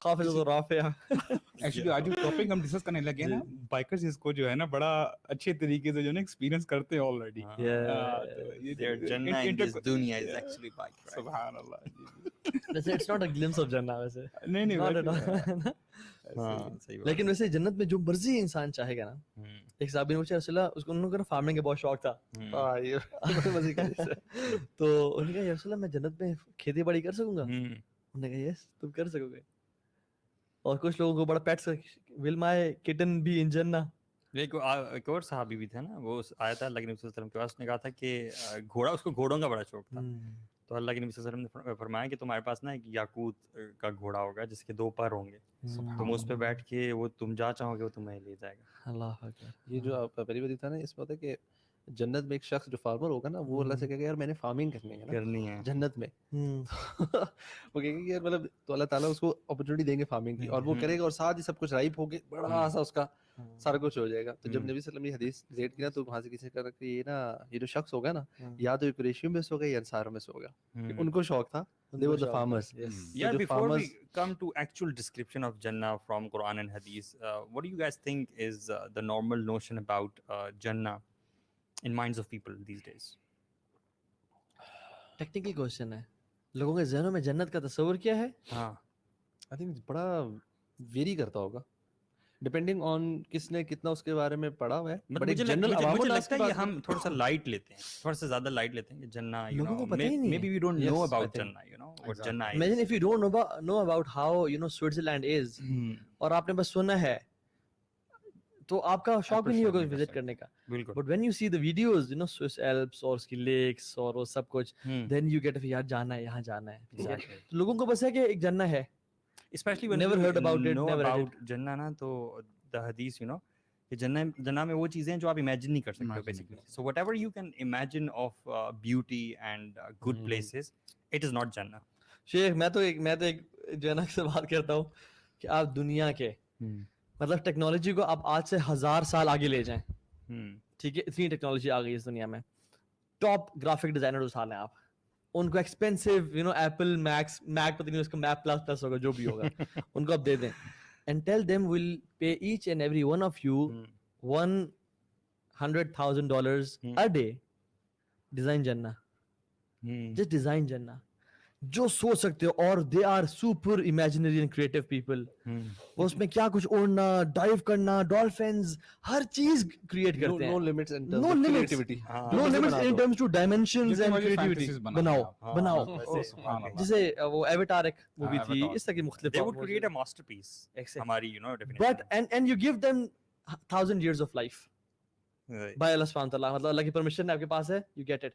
حافظ رافع. ایکچولی آج جو ٹاپک ہم ڈسکس کرنے لگے نا بائکرز اس کو جو ہے نا بڑا اچھے طریقے سے جو ہے نا ایکسپیرینس کرتے ہیں آلریڈی. سبحان اللہ. ویسے it's not a glimpse of جنہ ویسے نہیں نہیں لیکن ویسے جنت میں جو مرضی انسان چاہے گا نا. ایک صحابی نے پوچھا رسول اللہ, اس کو انہوں نے فارمنگ کا بہت شوق تھا تو انہوں نے کہا یا رسول اللہ میں جنت میں کھیتی باڑی کر سکوں گا؟ انہوں نے کہا یس تم کر سکو گے. اور کچھ لوگوں کو بڑا پیٹس ول مائی کٹن بھی ان جنہ. ایک اور صحابی بھی تھا نا, وہ آیا تھا اللہ کے نبی صلی اللہ علیہ وسلم کے پاس, اس نے کہا تھا کہ گھوڑا, اس کو گھوڑوں کا بڑا شوق تھا. تو اللہ کے نبی صلی اللہ علیہ وسلم نے فرمایا کہ تمہارے پاس نا ایک یاقوت کا گھوڑا ہوگا جس کے 2 پر ہوں گے, تم اس پہ بیٹھ کے وہ تم جا چاہو گے وہ تمہیں لے جائے گا. اللہ اکبر. یہ جو آپ پہلی بات تھا نا اس میں ہوتا ہے کہ جنت میں ایک شخص جو فارمر ہوگا نا وہ اللہ سے کہے گا یار میں نے فارمنگ کرنی ہے جنت میں. وہ کہے گا کہ یار مطلب تو اللہ تعالیٰ اس کو اپرچونیٹی دیں گے فارمنگ کی, اور وہ کرے گا اور ساتھ ہی سب کچھ رائپ ہو کے بڑا سا اس کا سارا کچھ ہو جائے گا. تو جب نبی صلی اللہ علیہ وسلم نے حدیث ریٹ کی نا تو وہاں سے کسی نے کہا کہ یہ نا یہ جو شخص ہوگا نا یا تو قریشیوں میں سے ہوگا یا انصاروں میں سے ہوگا. ان کو شوق تھا, they were the farmers. Yeah, before we come to actual description of Jannah from Quran and Hadith, what do you guys think is the normal notion about Jannah in minds of people these days? Technical question ہے, لوگوں کے ذہنوں میں جنت کا تصور کیا ہے؟ ہاں آئی تھنک بڑا ویری کرتا ہوگا ڈپینڈنگ آن کس نے کتنا اس کے بارے میں پڑھا ہوا ہے. بٹ ایک جنرل مجھے لگتا ہے کہ ہم تھوڑا سا لائٹ لیتے ہیں, تھوڑا سا زیادہ لائٹ لیتے ہیں کہ جنہ لوگوں کو پتہ ہی نہیں ہے. maybe we don't know about Jannah, you know what Jannah is. Imagine if you don't know about how you know Switzerland is, اور آپ نے بس سنا ہے تو آپ کا شوق بھی نہیں ہوگا وزٹ کرنے کا. But when you see the videos you know Swiss Alps اور اس کی لیکس اور وہ سب کچھ, دین یو گیٹ یار جانا ہے یہاں جانا ہے. تو لوگوں کو بس ہے کہ ایک جنہ ہے, especially when never you heard about it, know never about Jannah نا, تو the hadith you know کہ جنہ میں وہ چیزیں جو آپ امیجن نہیں کر سکتے basically. So whatever you can imagine of beauty and good places, it is not Jannah. شیخ میں تو ایک جو ہے نا سے بات کرتا ہوں کہ آپ دنیا کے مطلب ٹیکنالوجی کو آپ آج سے 1000 سال آگے لے جائیں, ٹھیک ہے, اتنی ٹیکنالوجی آ گئی اس دنیا میں. ٹاپ گرافک ڈیزائنر اٹھا لیں آپ, ان کو expensive you know Apple Mac پتہ نہیں اس کا میک پلس پلس ہوگا جو بھی ہوگا ان کو آپ دے دیں and tell them we'll pay each and every one of you $100,000 a day. Design Jannah. Just design Jannah. جو سوچ سکتے ہو, اور they are super imaginary and creative people. اس میں کیا کچھ اڑنا, ڈائیو کرنا, ڈالفنز, ہر چیز کریٹ کرتے ہیں. no limits in terms to dimensions and creativity. بناؤ جیسے وہ ایواتار ایک مووی تھی, اس طرح کی مختلف. They would create a masterpiece. ہماری you know definition. But and you give them 1000 years of life. By Allah subhanahu wa ta'ala, مطلب اللہ کی پرمیشن آپ کے پاس ہے, you get it.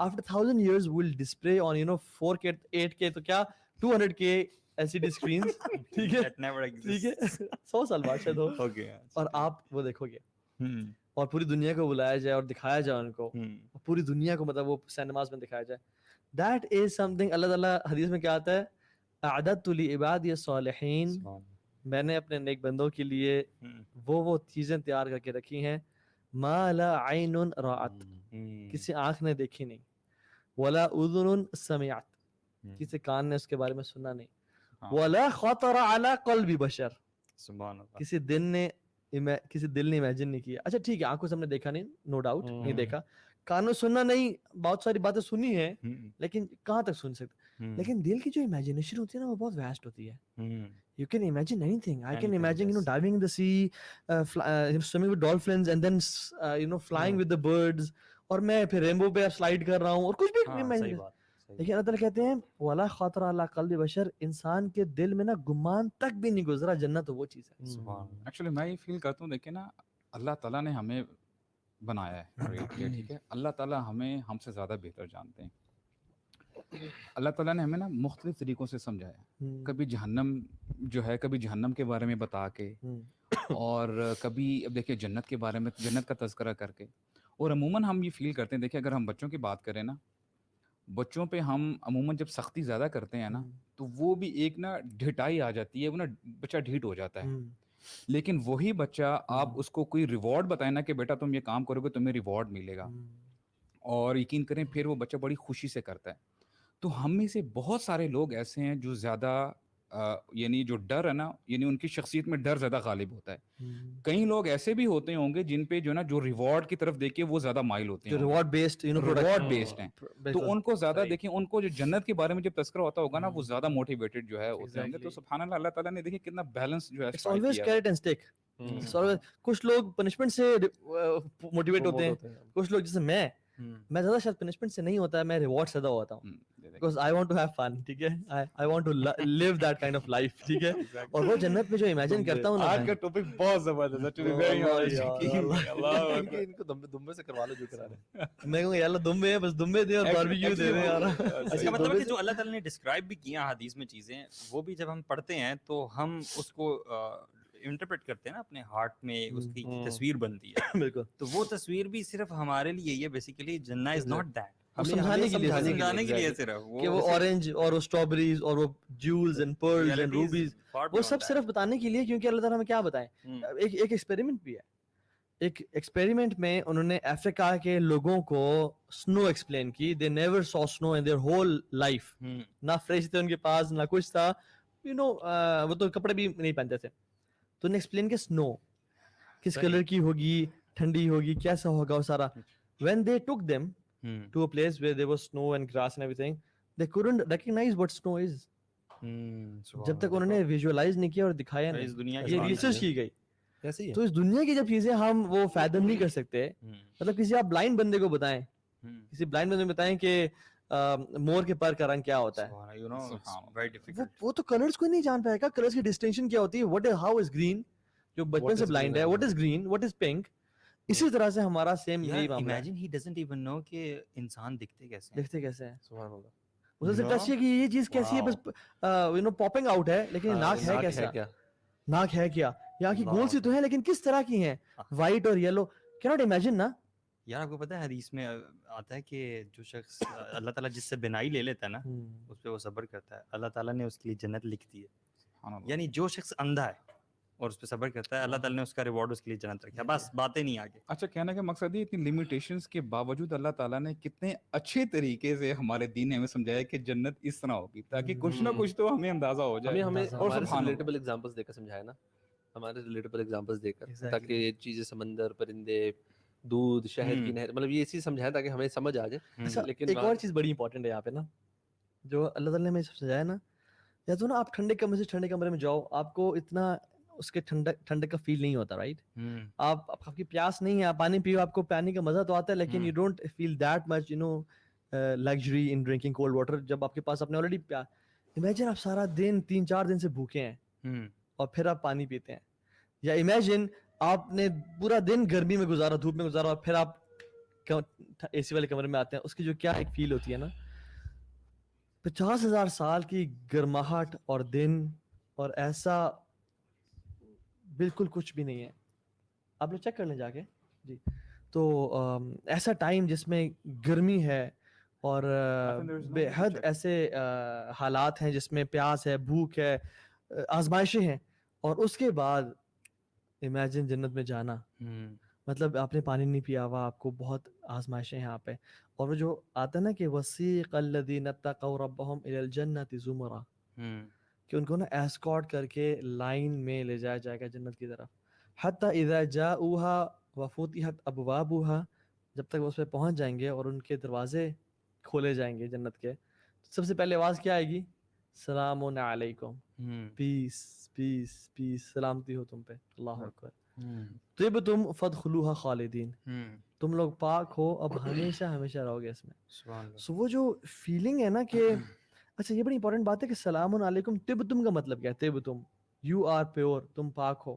After 1000 years we'll display on you know 4K 8K تو کیا 200K LCD screens, ٹھیک ہے, ٹھیک ہے, 100 سال بعد شاید ہو, اور آپ وہ دیکھو گے اور پوری دنیا کو بلایا جائے اور دکھایا جائے ان کو, پوری دنیا کو مطلب وہ سینماز میں دکھایا جائے. That is something اللہ تعالیٰ حدیث میں کیا آتا ہے, اعددت لعبادی الصالحین, میں نے اپنے نیک بندوں کے لیے وہ چیزیں تیار کر کے رکھی ہیں, ما لا عین رأت, کسی آنکھ نے دیکھی نہیں, ولا اذن سمعت, کسی کان نے اس کے بارے میں سنا نہیں, ولا خطر علی قلب بشر, سبحان اللہ, کسی دل نے امیجن نہیں کیا. اچھا ٹھیک ہے, آنکھوں سے ہم نے دیکھا نہیں, نو ڈاؤٹ نہیں دیکھا, کانوں سننا نہیں, بہت ساری باتیں سنی ہیں لیکن کہاں تک سن سکتے. لیکن دل کی جو امیجنیشن ہوتی ہے نا وہ بہت ویسٹ ہوتی ہے. You can imagine anything. I can imagine, you know, diving in the sea, swimming with dolphins, and then, you know, flying with the birds. اور میں پھر ریمبو پہ سلائڈ کر رہا ہوں, اور کچھ بھی imagine. لیکن اللہ تعالیٰ کہتے ہیں وَلَا خَطْرَ عَلَىٰ قَلْبِ بَشَرٍ, انسان کے دل میں نا گمان تک بھی نہیں گزرا جنت تو وہ چیز ہے. ایکچولی میں یہ فیل کرتا ہوں, دیکھیں نا, اللہ تعالیٰ نے ہمیں بنایا ہے, ٹھیک ہے, اللہ تعالیٰ ہمیں ہم سے زیادہ بہتر جانتے ہیں. اللہ تعالیٰ نے ہمیں نا مختلف طریقوں سے سمجھایا, کبھی جہنم جو ہے, کبھی جہنم کے بارے میں بتا کے, اور کبھی اب دیکھیں جنت کے بارے میں, جنت کا تذکرہ کر کے. اور عموماً ہم یہ فیل کرتے ہیں, دیکھیں اگر ہم بچوں کی بات کریں نا, بچوں پہ ہم عموماً جب سختی زیادہ کرتے ہیں نا تو وہ بھی ایک نا ڈھٹائی آ جاتی ہے, وہ نا بچہ ڈھیٹ ہو جاتا ہے. لیکن وہی بچہ آپ اس کو کوئی ریوارڈ بتائیں نا کہ بیٹا تم یہ کام کرو گے تمہیں ریوارڈ ملے گا, اور یقین کریں پھر وہ بچہ بڑی خوشی سے کرتا ہے. تو ہم میں سے بہت سارے لوگ ایسے ہیں جو زیادہ یعنی جو ڈر ہے نا, یعنی ان کی شخصیت میں ڈر زیادہ غالب ہوتا ہے. کئی لوگ ایسے بھی ہوتے ہوں گے جن پہ جو نا جو ریوارڈ کی طرف دیکھ کے وہ زیادہ مائل ہوتے ہیں, ریوارڈ بیسڈ ریوارڈ بیسڈ ہیں, تو ان کو زیادہ دیکھیں, ان کو جو جنت کے بارے میں جب تذکرہ ہوتا ہوگا نا وہ زیادہ موٹیویٹڈ جو ہے ہوتے ہوں گے. تو سبحان اللہ, اللہ تعالیٰ نے دیکھیں کتنا بیلنس جو ہے it's always carrot and stick. کچھ لوگ پنشمنٹ سے موٹیویٹ ہوتے ہیں, کچھ لوگ جیسے میں زیادہ شاید پنشمنٹ سے نہیں ہوتا ہے, میں ریوارڈ سے زیادہ ہوتا ہوں, because I want to have fun, ٹھیک ہے, I want to live that kind of life, ٹھیک ہے. اور وہ جنت میں جو امیجن کرتا ہوں نا, آج کا ٹاپک بہت زبردست ہے, to be very honest. ان کو دمبے سے کروا لو جو کرا رہے ہیں. میں کہوں گا یار دمبے ہیں, بس دمبے دے اور باربیکیو دے دے یار. اس کا مطلب ہے کہ جو اللہ تعالیٰ نے ڈسکرائب بھی کیا حدیث میں چیزیں, وہ بھی جب ہم پڑھتے ہیں تو ہم اس کو انٹرپریٹ کرتے ہیں نا اپنے ہارٹ میں, اس کی تصویر بنتی ہے. بالکل. تو وہ تصویر بھی صرف ہمارے لیے یہ بیسیکلی جنت از ناٹ دیٹ, سمجھانے کے لیے صرف کہ وہ اورنج اور وہ اسٹرابریز اور وہ جیولز اینڈ پرلز اینڈ روبیز, وہ سب صرف بتانے کے لیے, کیونکہ اللہ تعالیٰ ہمیں کیا بتائیں. ایک ایکسپیریمنٹ بھی ہے. ایک ایکسپیریمنٹ میں انہوں نے افریقہ کے لوگوں کو سنو ایکسپلین کی. دے نیور سو سنو ان دیئر ہول لائف. نہ فریج تھے ان کے پاس, نہ کچھ تھا, یو نو, وہ تو کپڑے بھی نہیں پہنتے تھے. تو انہیں ایکسپلین کیا سنو کس کلر کی ہوگی, ٹھنڈی ہوگی, کیسا ہوگا وہ سارا. when they took them to a place where there was snow and grass and everything, they couldn't recognize what snow is. جب تک انہوں نے ویژوالائز نہیں کیا اور دکھایا نہیں, یہ ریسرچ کی گئی. تو اس دنیا کی جب چیزیں ہم وہ فیدم نہیں کر سکتے, مطلب کسی آپ بلائنڈ بندے کو بتائیں, کسی بلائنڈ بندے کو بتائیں کہ مور کے پر کا رنگ کیا ہوتا ہے, وہ تو کلرز کو نہیں جان پائے گا. کلرز کی ڈسٹنکشن کیا ہوتی ہے, what is, how is green, جو بچپن سے بلائنڈ ہے, what is green, what is pink. اسی طرح سے ہمارا سیم یہی معاملہ ہے. Imagine he doesn't even know کہ انسان دکھتے کیسے ہیں. سبحان اللہ. اسے صرف ٹچ کیا کہ یہ چیز کیسی ہے, بس یو نو پاپنگ آؤٹ ہے, لیکن ناک ہے کیسا, ناک ہے کیا, یہاں کی گول سی تو ہے لیکن کس طرح کی ہیں, وائٹ اور یلو. کینٹ امیجن نا یار. آپ کو پتہ ہے حدیث میں آتا ہے کہ جو شخص اللہ تعالیٰ جس سے بینائی لے لیتا ہے نا, اس پہ وہ صبر کرتا ہے, اللہ تعالیٰ نے اس کے لیے جنت لکھ دی ہے. یعنی جو شخص اندھا ہے اور اس پہ صبر کرتا ہے, اللہ تعالیٰ نے اس کا ریوارڈ اس کے لیے جنت رکھا. بس باتیں نہیں آگے. اچھا, کہنے کا مقصد یہ اتنی لمیٹیشنز کے باوجود اللہ تعالیٰ نے کتنے اچھے طریقے سے ہمارے دین نے ہمیں سمجھایا کہ جنت اس طرح ہوگی, تاکہ کچھ نہ کچھ تو ہمیں اندازہ ہو جائے. ہمیں اور ریلیٹیبل ایگزامپلس دے کر سمجھایا نا, ہمارے ریلیٹیبل ایگزامپلس دے کر, تاکہ یہ چیزیں سمندر, پرندے, دودھ, شہد کی نہر, مطلب یہ اسی سمجھایا تاکہ ہمیں سمجھ آ جائے. لیکن ایک اور چیز بڑی امپورٹنٹ ہے یہاں پہ نا, جو اللہ تعالیٰ نے ہمیں سمجھایا نا, یا تو نا آپ ٹھنڈے کمرے سے ٹھنڈے کمرے میں جاؤ, آپ کو اتنا اس کے ٹھنڈک کا فیل نہیں ہوتا, رائٹ. آپ کی پیاس نہیں ہے, آپ پانی پیو, آپ کو پانی کا مزہ تو آتا ہے, لیکن you don't feel that much you know luxury in drinking cold water, جب آپ کے پاس آپ نے آلریڈی امیجن آپ سارا دن 3-4 دن سے بھوکے ہیں اور پھر آپ پانی پیتے ہیں. یا امیجن آپ نے پورا دن گرمی میں گزارا, دھوپ میں گزارا, اور پھر آپ اے سی والے کمرے میں آتے ہیں, اس کی جو کیا ایک فیل ہوتی ہے نا. 50,000 سال کی گرماہٹ اور دن, اور ایسا بالکل کچھ بھی نہیں ہے. آپ لوگ چیک کر لیں جا کے جی. تو ایسا ٹائم جس میں گرمی ہے اور بے حد ایسے حالات ہیں جس میں پیاس ہے, بھوک ہے, آزمائشیں ہیں, اور اس کے بعد امیجن جنت میں جانا, مطلب آپ نے پانی نہیں پیا ہوا, آپ کو بہت آزمائشیں ہیں یہاں پہ, اور وہ جو آتا ہے نا کہ وسیق الذین اتقوا ربهم الی الجنۃ زمرا, کہ ان کو نا ایسکارٹ کر کے لائن میں لے جایا جائے گا جنت کی طرف. حتی اذا جاؤها وفتحت ابوابها, جب تک وہ اس پہ پہنچ جائیں گے اور ان کے دروازے کھولے جائیں گے جنت کے, سب سے پہلے آواز کیا آئے گی, سلام علیکم, پیس پیس پیس, سلامتی ہو تم پہ, اللہ اکبر. طبتم فادخلوها خالدین, تم لوگ پاک ہو, اب ہمیشہ ہمیشہ رہو گے اس میں. سو وہ جو فیلنگ ہے نا کہ اچھا, یہ بڑی امپورٹنٹ بات ہے کہ سلام علیکم, طبتم کا مطلب کیا ہے, طبتم, یو آر پیور, تم پاک ہو.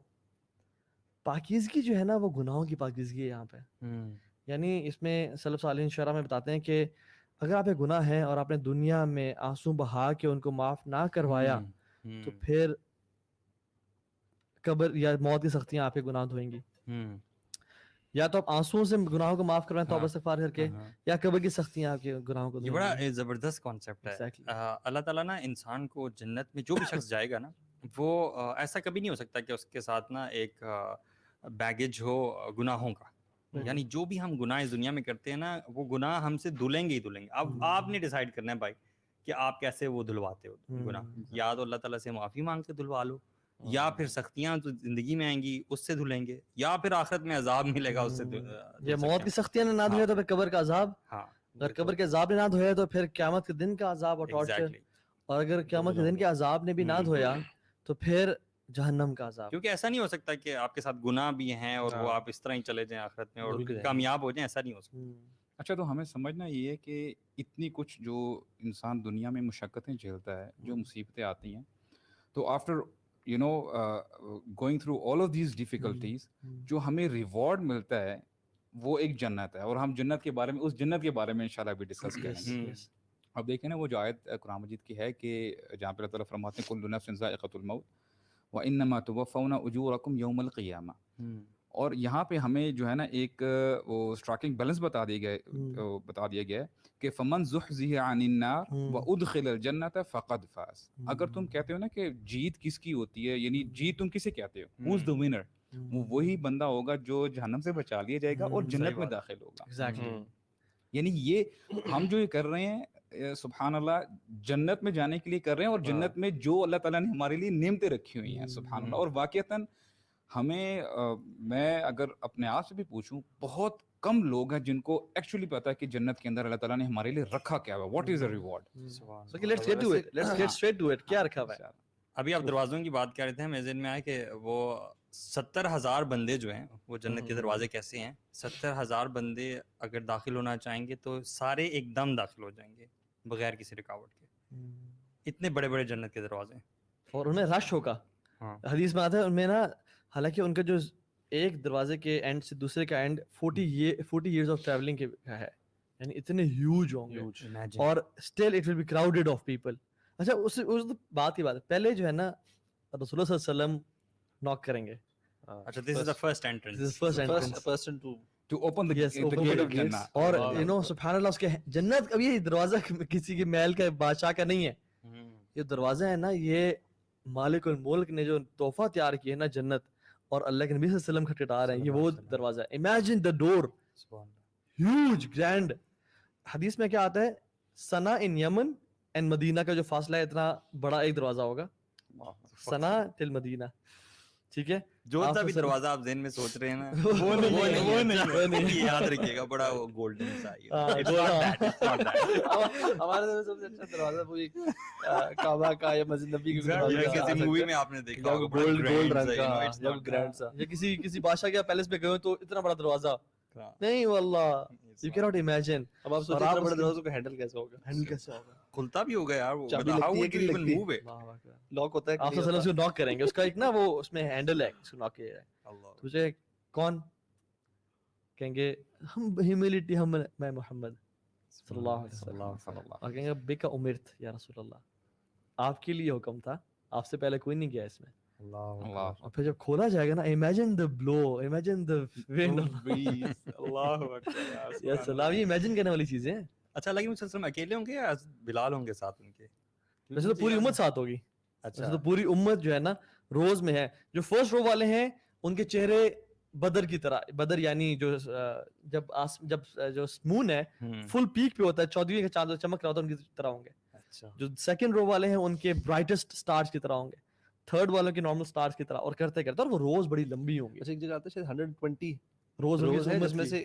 پاکیزگی جو ہے نا وہ گناہوں کی پاکیزگی ہے یہاں پہ. یعنی اس میں سلف صالحین شرح میں بتاتے ہیں کہ اگر آپ ایک گناہ ہے اور آپ نے دنیا میں آنسو بہا کے ان کو معاف نہ کروایا, تو پھر قبر یا موت کی سختیاں آپ کے گناہ دھوئیں گی. یا تو آپ آنسوؤں سے گناہوں کو معاف کروائیں توبہ استغفار کر کے, یا قبر کی سختیاں آپ کے گناہوں کو. یہ بڑا زبردست کانسیپٹ ہے. اللہ تعالیٰ نا انسان کو جنت میں جو بھی شخص جائے گا نا, وہ ایسا کبھی نہیں ہو سکتا کہ اس کے ساتھ نا ایک بیگیج ہو گناہوں کا. یعنی جو بھی ہم گناہ اس دنیا میں کرتے ہیں نا, وہ گناہ ہم سے دھلیں گے ہی دھلیں گے. اب آپ نے ڈیسائیڈ کرنا ہے بھائی کہ آپ کیسے وہ دھلواتے ہو گناہ. یا تو اللہ تعالیٰ سے معافی مانگ کے دھلوا لو, یا پھر سختیاں تو زندگی میں آئیں گی اس سے دھلیں گے, یا پھر آخرت میں عذاب ملے گا اس سے. یہ موت کی سختیاں نہ دھوئے تو پھر قبر کا عذاب, ہاں اگر قبر کے عذاب نے نہ دھویا تو پھر قیامت کے دن کا عذاب اور ٹارچر, اور اگر قیامت کے دن کے عذاب نے بھی نہ دھویا تو پھر جہنم کا عذاب. کیونکہ ایسا نہیں ہو سکتا کہ آپ کے ساتھ گناہ بھی ہیں اور وہ آپ اس طرح ہی چلے جائیں آخرت میں اور کامیاب ہو جائیں, ایسا نہیں ہو سکتا. اچھا تو ہمیں سمجھنا یہ ہے کہ اتنی کچھ جو انسان دنیا میں مشقتیں جھیلتا ہے, جو مصیبتیں آتی ہیں, تو after you know going through all of these difficulties جو ہمیں ریوارڈ ملتا ہے وہ ایک جنت ہے, اور ہم جنت کے بارے میں, اس جنت کے بارے میں انشاءاللہ بھی ڈسکس کریں گے. اب دیکھیں نا وہ جو آیت قرآن مجید کی ہے کہ جہاں پہ اللہ تعالیٰ فرماتے ہیں کل نفس ذائقۃ الموت وانما توفون اجورکم یوم القیامہ, اور یہاں پہ ہمیں جو ہے نا ایک وہ اسٹرائکنگ بیلنس بتا دیا گیا ہے کہ فمن زحزح عن النار وادخل الجنۃ فقد فاز. اگر تم کہتے ہو نا کہ جیت کس کی ہوتی ہے, یعنی جیت تم کسے کہتے ہو, who's the winner, وہ وہی بندہ ہوگا جو جہنم سے بچا لیا جائے گا اور جنت میں داخل ہوگا. یعنی یہ ہم جو یہ کر رہے ہیں سبحان اللہ جنت میں جانے کے لیے کر رہے ہیں, اور جنت میں جو اللہ تعالیٰ نے ہمارے لیے نعمتیں رکھی ہوئی ہیں سبحان اللہ. اور واقعتاً ہمیں میں اگر اپنے آپ سے بھی پوچھوں بہت کم لوگ ہیں جن کو ایکچولی پتا ہے کہ جنت کے اندر اللہ تعالیٰ نے ہمارے لیے رکھا کیا ہوا, what is the reward. Let's get to it, let's get straight to it, کیا رکھا ہوا ہے. ابھی آپ دروازوں کی بات کر رہے تھے, میرے ذہن میں آیا کہ وہ 70,000 بندے جو ہیں وہ جنت کے دروازے کیسے ہیں, 70,000 بندے اگر داخل ہونا چاہیں گے تو سارے ایک دم داخل ہو جائیں گے بغیر کسی رکاوٹ کے. اتنے بڑے بڑے جنت کے دروازے ہیں, اور انہیں رش ہوگا. حدیث میں آتا ہے ان میں نا, حالانکہ ان کا جو ایک دروازے کے اینڈ سے دوسرے کا اینڈ 40 years آف ٹریولنگ کا ہے, یعنی اتنے ہیوج ہوں گے, اور still it will be crowded of people. اچھا اس بات کی بات ہے, پہلے جو ہے نا رسول اللہ صلی اللہ علیہ وسلم ناک کریں گے. اچھا this is the first entrance, this is first entrance, person to open the gate of Jannah. اور you know سبحان اللہ اس کے جنت اب یہ دروازہ کسی کے محل کا بادشاہ کا نہیں ہے, یہ دروازہ ہے نا یہ مالک الملک نے جو تحفہ تیار کیا ہے نا جنت, اور اللہ کے نبی صلی اللہ علیہ وسلم کا ٹٹار ہے, یہ وہ دروازہ ہے. Imagine the door, huge grand. حدیث میں کیا آتا ہے, سنا ان یمن اینڈ مدینہ کا جو فاصلہ ہے اتنا بڑا ایک دروازہ ہوگا, سنا ٹل مدینہ, ٹھیک ہے. جو سا بھی دروازہ آپ ذہن میں سوچ رہے ہیں نا وہ نہیں, یہ یاد رکھیے گا, بڑا وہ گولڈن سا ہے. ہمارے سب سے اچھا دروازہ وہی کعبہ کا یا مسجد نبی کا کسی مووی میں آپ نے دیکھا ہوگا گولڈ رنگ کا جب گرینڈ سا, یا کسی بادشاہ کے پیلس میں گئے تو اتنا بڑا دروازہ نہیں, واللہ you cannot imagine. اب آپ سوچیں اتنا بڑے دروازے کو ہینڈل کیسے ہوگا, کھلتا بھی ہوگا یار, وہ چابی how لگتی ہے would کہ you even لگتی move it, لاک ہوتا ہے آپ صلی اللہ علیہ وسلم کو ناک کریں گے, اس کا ایک نا وہ اس میں ہینڈل ہے, اس کو ناک کیا جائے, تجھے کون کہیں گے, ہم ہیوملٹی, ہم میں محمد صلی اللہ علیہ وسلم, اور کہیں گے بک امرت یا رسول اللہ, آپ کے لیے حکم تھا, آپ سے پہلے کوئی نہیں گیا اس میں. اور پھر جب کھولا جائے گا نا, imagine the blow, imagine the wind, اللہ اکبر, یا سلام, یہ امیجن کرنے والی چیزیں ہیں. اچھا لیکن صلی اللہ علیہ وسلم اکیلے ہوں گے یا بلال ہوں گے ساتھ ان کے؟ ویسے تو پوری امت ساتھ ہوگی. اچھا ویسے تو پوری امت جو ہے نا روز میں ہے. جو فرسٹ رو والے ہیں ان کے چہرے بدر کی طرح, بدر یعنی جو جب جو مون ہے فل پیک پہ ہوتا ہے, 14ویں کا چاند چمک رہا ہوتا ہے, ان کی طرح ہوں گے. جو سیکنڈ رو والے ہیں ان کے برائٹسٹ سٹارز کی طرح ہوں گے, تھرڈ والوں کے نارمل سٹارز کی طرح, اور کرتے کرتے, اور وہ روز بڑی لمبی ہوں گی. ایک جگہ آتا ہے شاید 120 روز ہے, جس میں سے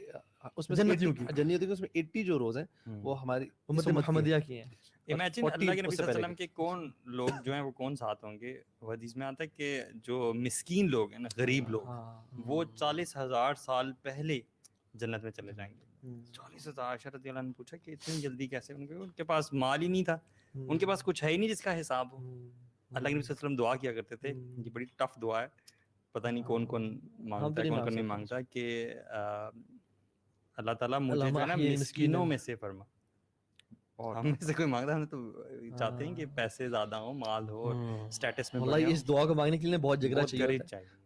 جنتیوں کی اس میں 80 جو روز ہیں وہ ہماری امت محمدیہ کی ہیں. امیجن اللہ کے نبی صلی اللہ علیہ وسلم کے کون لوگ جو ہیں وہ کون ساتھ ہوں گے. حدیث میں آتا ہے کہ جو مسکین لوگ ہیں نا, غریب لوگ, وہ 40,000 سال پہلے جنت میں چلے جائیں گے. 40,000. عائشہ رضی اللہ عنہ نے پوچھا کہ اتنی جلدی کیسے, ان کے پاس مال ہی نہیں تھا, ان کے پاس کچھ ہے ہی نہیں جس کا حساب ہو. اللہ کے نبی صلی اللہ علیہ وسلم دعا کیا کرتے تھے, یہ بڑی ٹف دعا ہے, پتہ نہیں کون کون مانگتا ہے کون کون نہیں مانگتا, کہ اللہ تعالیٰ مجھے جو ہے نا مسکینوں میں سے فرما. اور ہم میں سے کوئی مانگتا, ہم تو چاہتے ہیں کہ پیسے زیادہ ہوں, مال ہو, اسٹیٹس میں. واللہ اس دعا کو مانگنے کے لیے بہت جگرا چاہیے.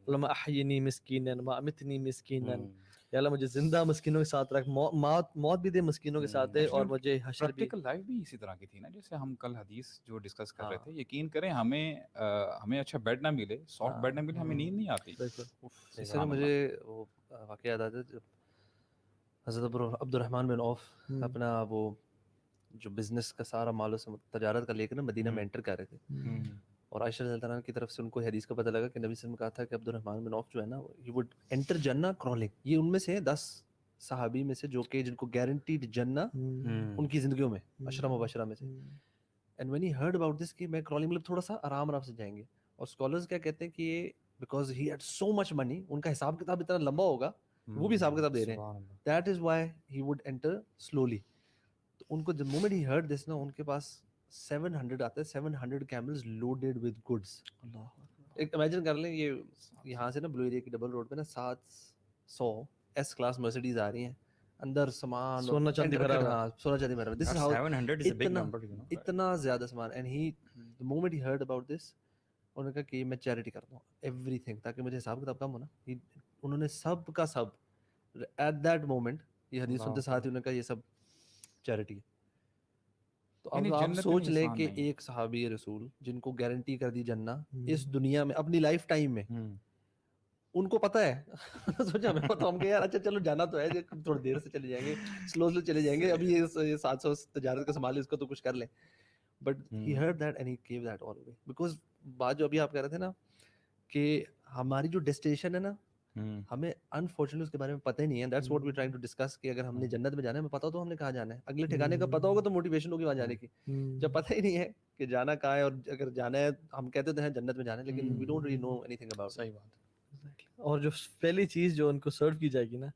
اللہم احیینی مسکینا وامتنی مسکینا, یا اللہ مجھے زندہ مسکینوں کے ساتھ رکھ, موت بھی دے مسکینوں کے ساتھ دے, اور مجھے حشر بھی. پریکٹیکل لائف بھی اسی طرح کی تھی نا, جیسے ہم کل حدیث جو ڈسکس کر رہے تھے, یقین کریں ہمیں اچھا بیڈ نہ ملے, سافٹ بیڈ نہ ملے, ہمیں نیند نہیں آتی. اس سے مجھے وہ واقعہ یاد آتا ہے جب حضرت عبد الرحمن بن عوف اپنا وہ جو بزنس کا سارا مال و تجارت کا لے کر نا مدینہ میں انٹر کر رہے تھے, اور عائشہ رضی اللہ عنہا کی طرف سے ان کو حدیث کا پتہ لگا کہ نبی صلی اللہ علیہ وسلم نے کہا تھا کہ عبد الرحمن بن عوف جو ہے نا ہی وڈ انٹر جنہ کرالنگ. یہ ان میں سے 10 صحابی میں سے جو کہ جن کو گارنٹیڈ جنہ ان کی زندگیوں میں عشرہ مبشرہ میں سے. And when he heard about this کہ میں کرالنگ مطلب تھوڑا سا آرام سے جائیں گے, اور اسکالرز کیا کہتے ہیں کہ یہ بیکاز ہی ہیڈ سو مچ منی, ان کا حساب کتاب اتنا لمبا ہوگا, وہ بھی حساب کتاب دے رہے ہیں, that is why he would intellectually. تو ان کو the moment he heard this نا ان کے پاس 700 آتے ہیں, 700 camels loaded with goods. ایک امیجن کر لیں, یہ یہاں سے نا بلو ایریا کی ڈبل روڈ پہ نا 700 ایس کلاس مرسیڈیز آ رہی ہیں, اندر سامان سونا چاندی بھرا ہوا, سونا چاندی بھرا ہوا. This is how 700 is a big number, you know. اتنا زیادہ سامان. And he the moment he heard about this انہوں نے کہا کہ میں چیریٹی کرتا ہوں ایوری تھنگ, تاکہ مجھے حساب کتاب کم ہونا. انہوں نے سب کا سب ایٹ دیٹ مومنٹ, یہ حدیث سنتے ساتھ ہی انہوں نے کہا یہ سب چیریٹی ہے. تو اب آپ سوچ لیں کہ ایک صحابی رسول جن کو گارنٹی کر دی جنہ اس دنیا میں اپنی لائف ٹائم میں, ان کو پتہ ہے, سوچا ہمیں پتہ, ہم کہ یار اچھا چلو جانا تو ہے, تھوڑی دیر سے چلے جائیں گے, سلو چلے جائیں گے, ابھی یہ 700 تجارت کا سنبھال, اس کا تو کچھ کر لیں. But he heard that and he give that all away, because بات جو ابھی آپ کہہ رہے تھے نا کہ ہماری جو ڈیسٹینیشن ہے نا, ہمیں انفارچونیٹلی اس کے بارے میں پتہ ہی نہیں ہے. That's what we trying to discuss کہ اگر ہم نے جنت میں جانا ہے, ہمیں پتہ تو ہم نے کہاں جانا ہے, اگلے ٹھکانے کا پتہ ہوگا تو موٹیویشن ہوگی وہاں جانے کی. جب پتہ ہی نہیں ہے کہ جانا کہاں ہے, اور اگر جانا ہے ہم کہتے تو ہیں جنت میں جانا ہے, لیکن we don't really know anything about. صحیح بات. اور جو پہلی چیز جو ان کو سرو کی جائے گی نا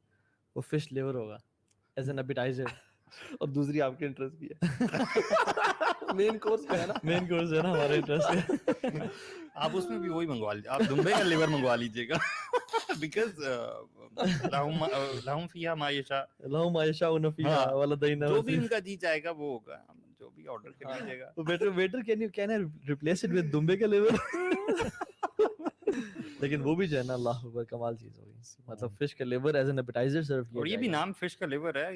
وہ فش لیور ہوگا ایز این ایپیٹائزر, اور دوسری آپ کے انٹرسٹ کی ہے, مین کورس ہے نا, مین کورس ہے نا ہمارا انٹرسٹ ہے. آپ اس میں بھی وہی منگوا لیجیے, آپ دمبے کا لیور منگوا لیجیے گا, بیکاز لہم فیہا ما یشاء, لہم ما یشاءون فیہا ولدینا, جو بھی ان کا جی چاہے گا وہ ہوگا, جو بھی آرڈر کر لیجیے گا. Waiter can I replace it with دمبے کا لیور. لیکن وہ بھی جو ہے نا اللہ اکبر کمال چیز ہوگی, مطلب فش کا لیور ایز این ایپیٹائزر سرو کیا, اور یہ بھی نام فش کا لیور ہے,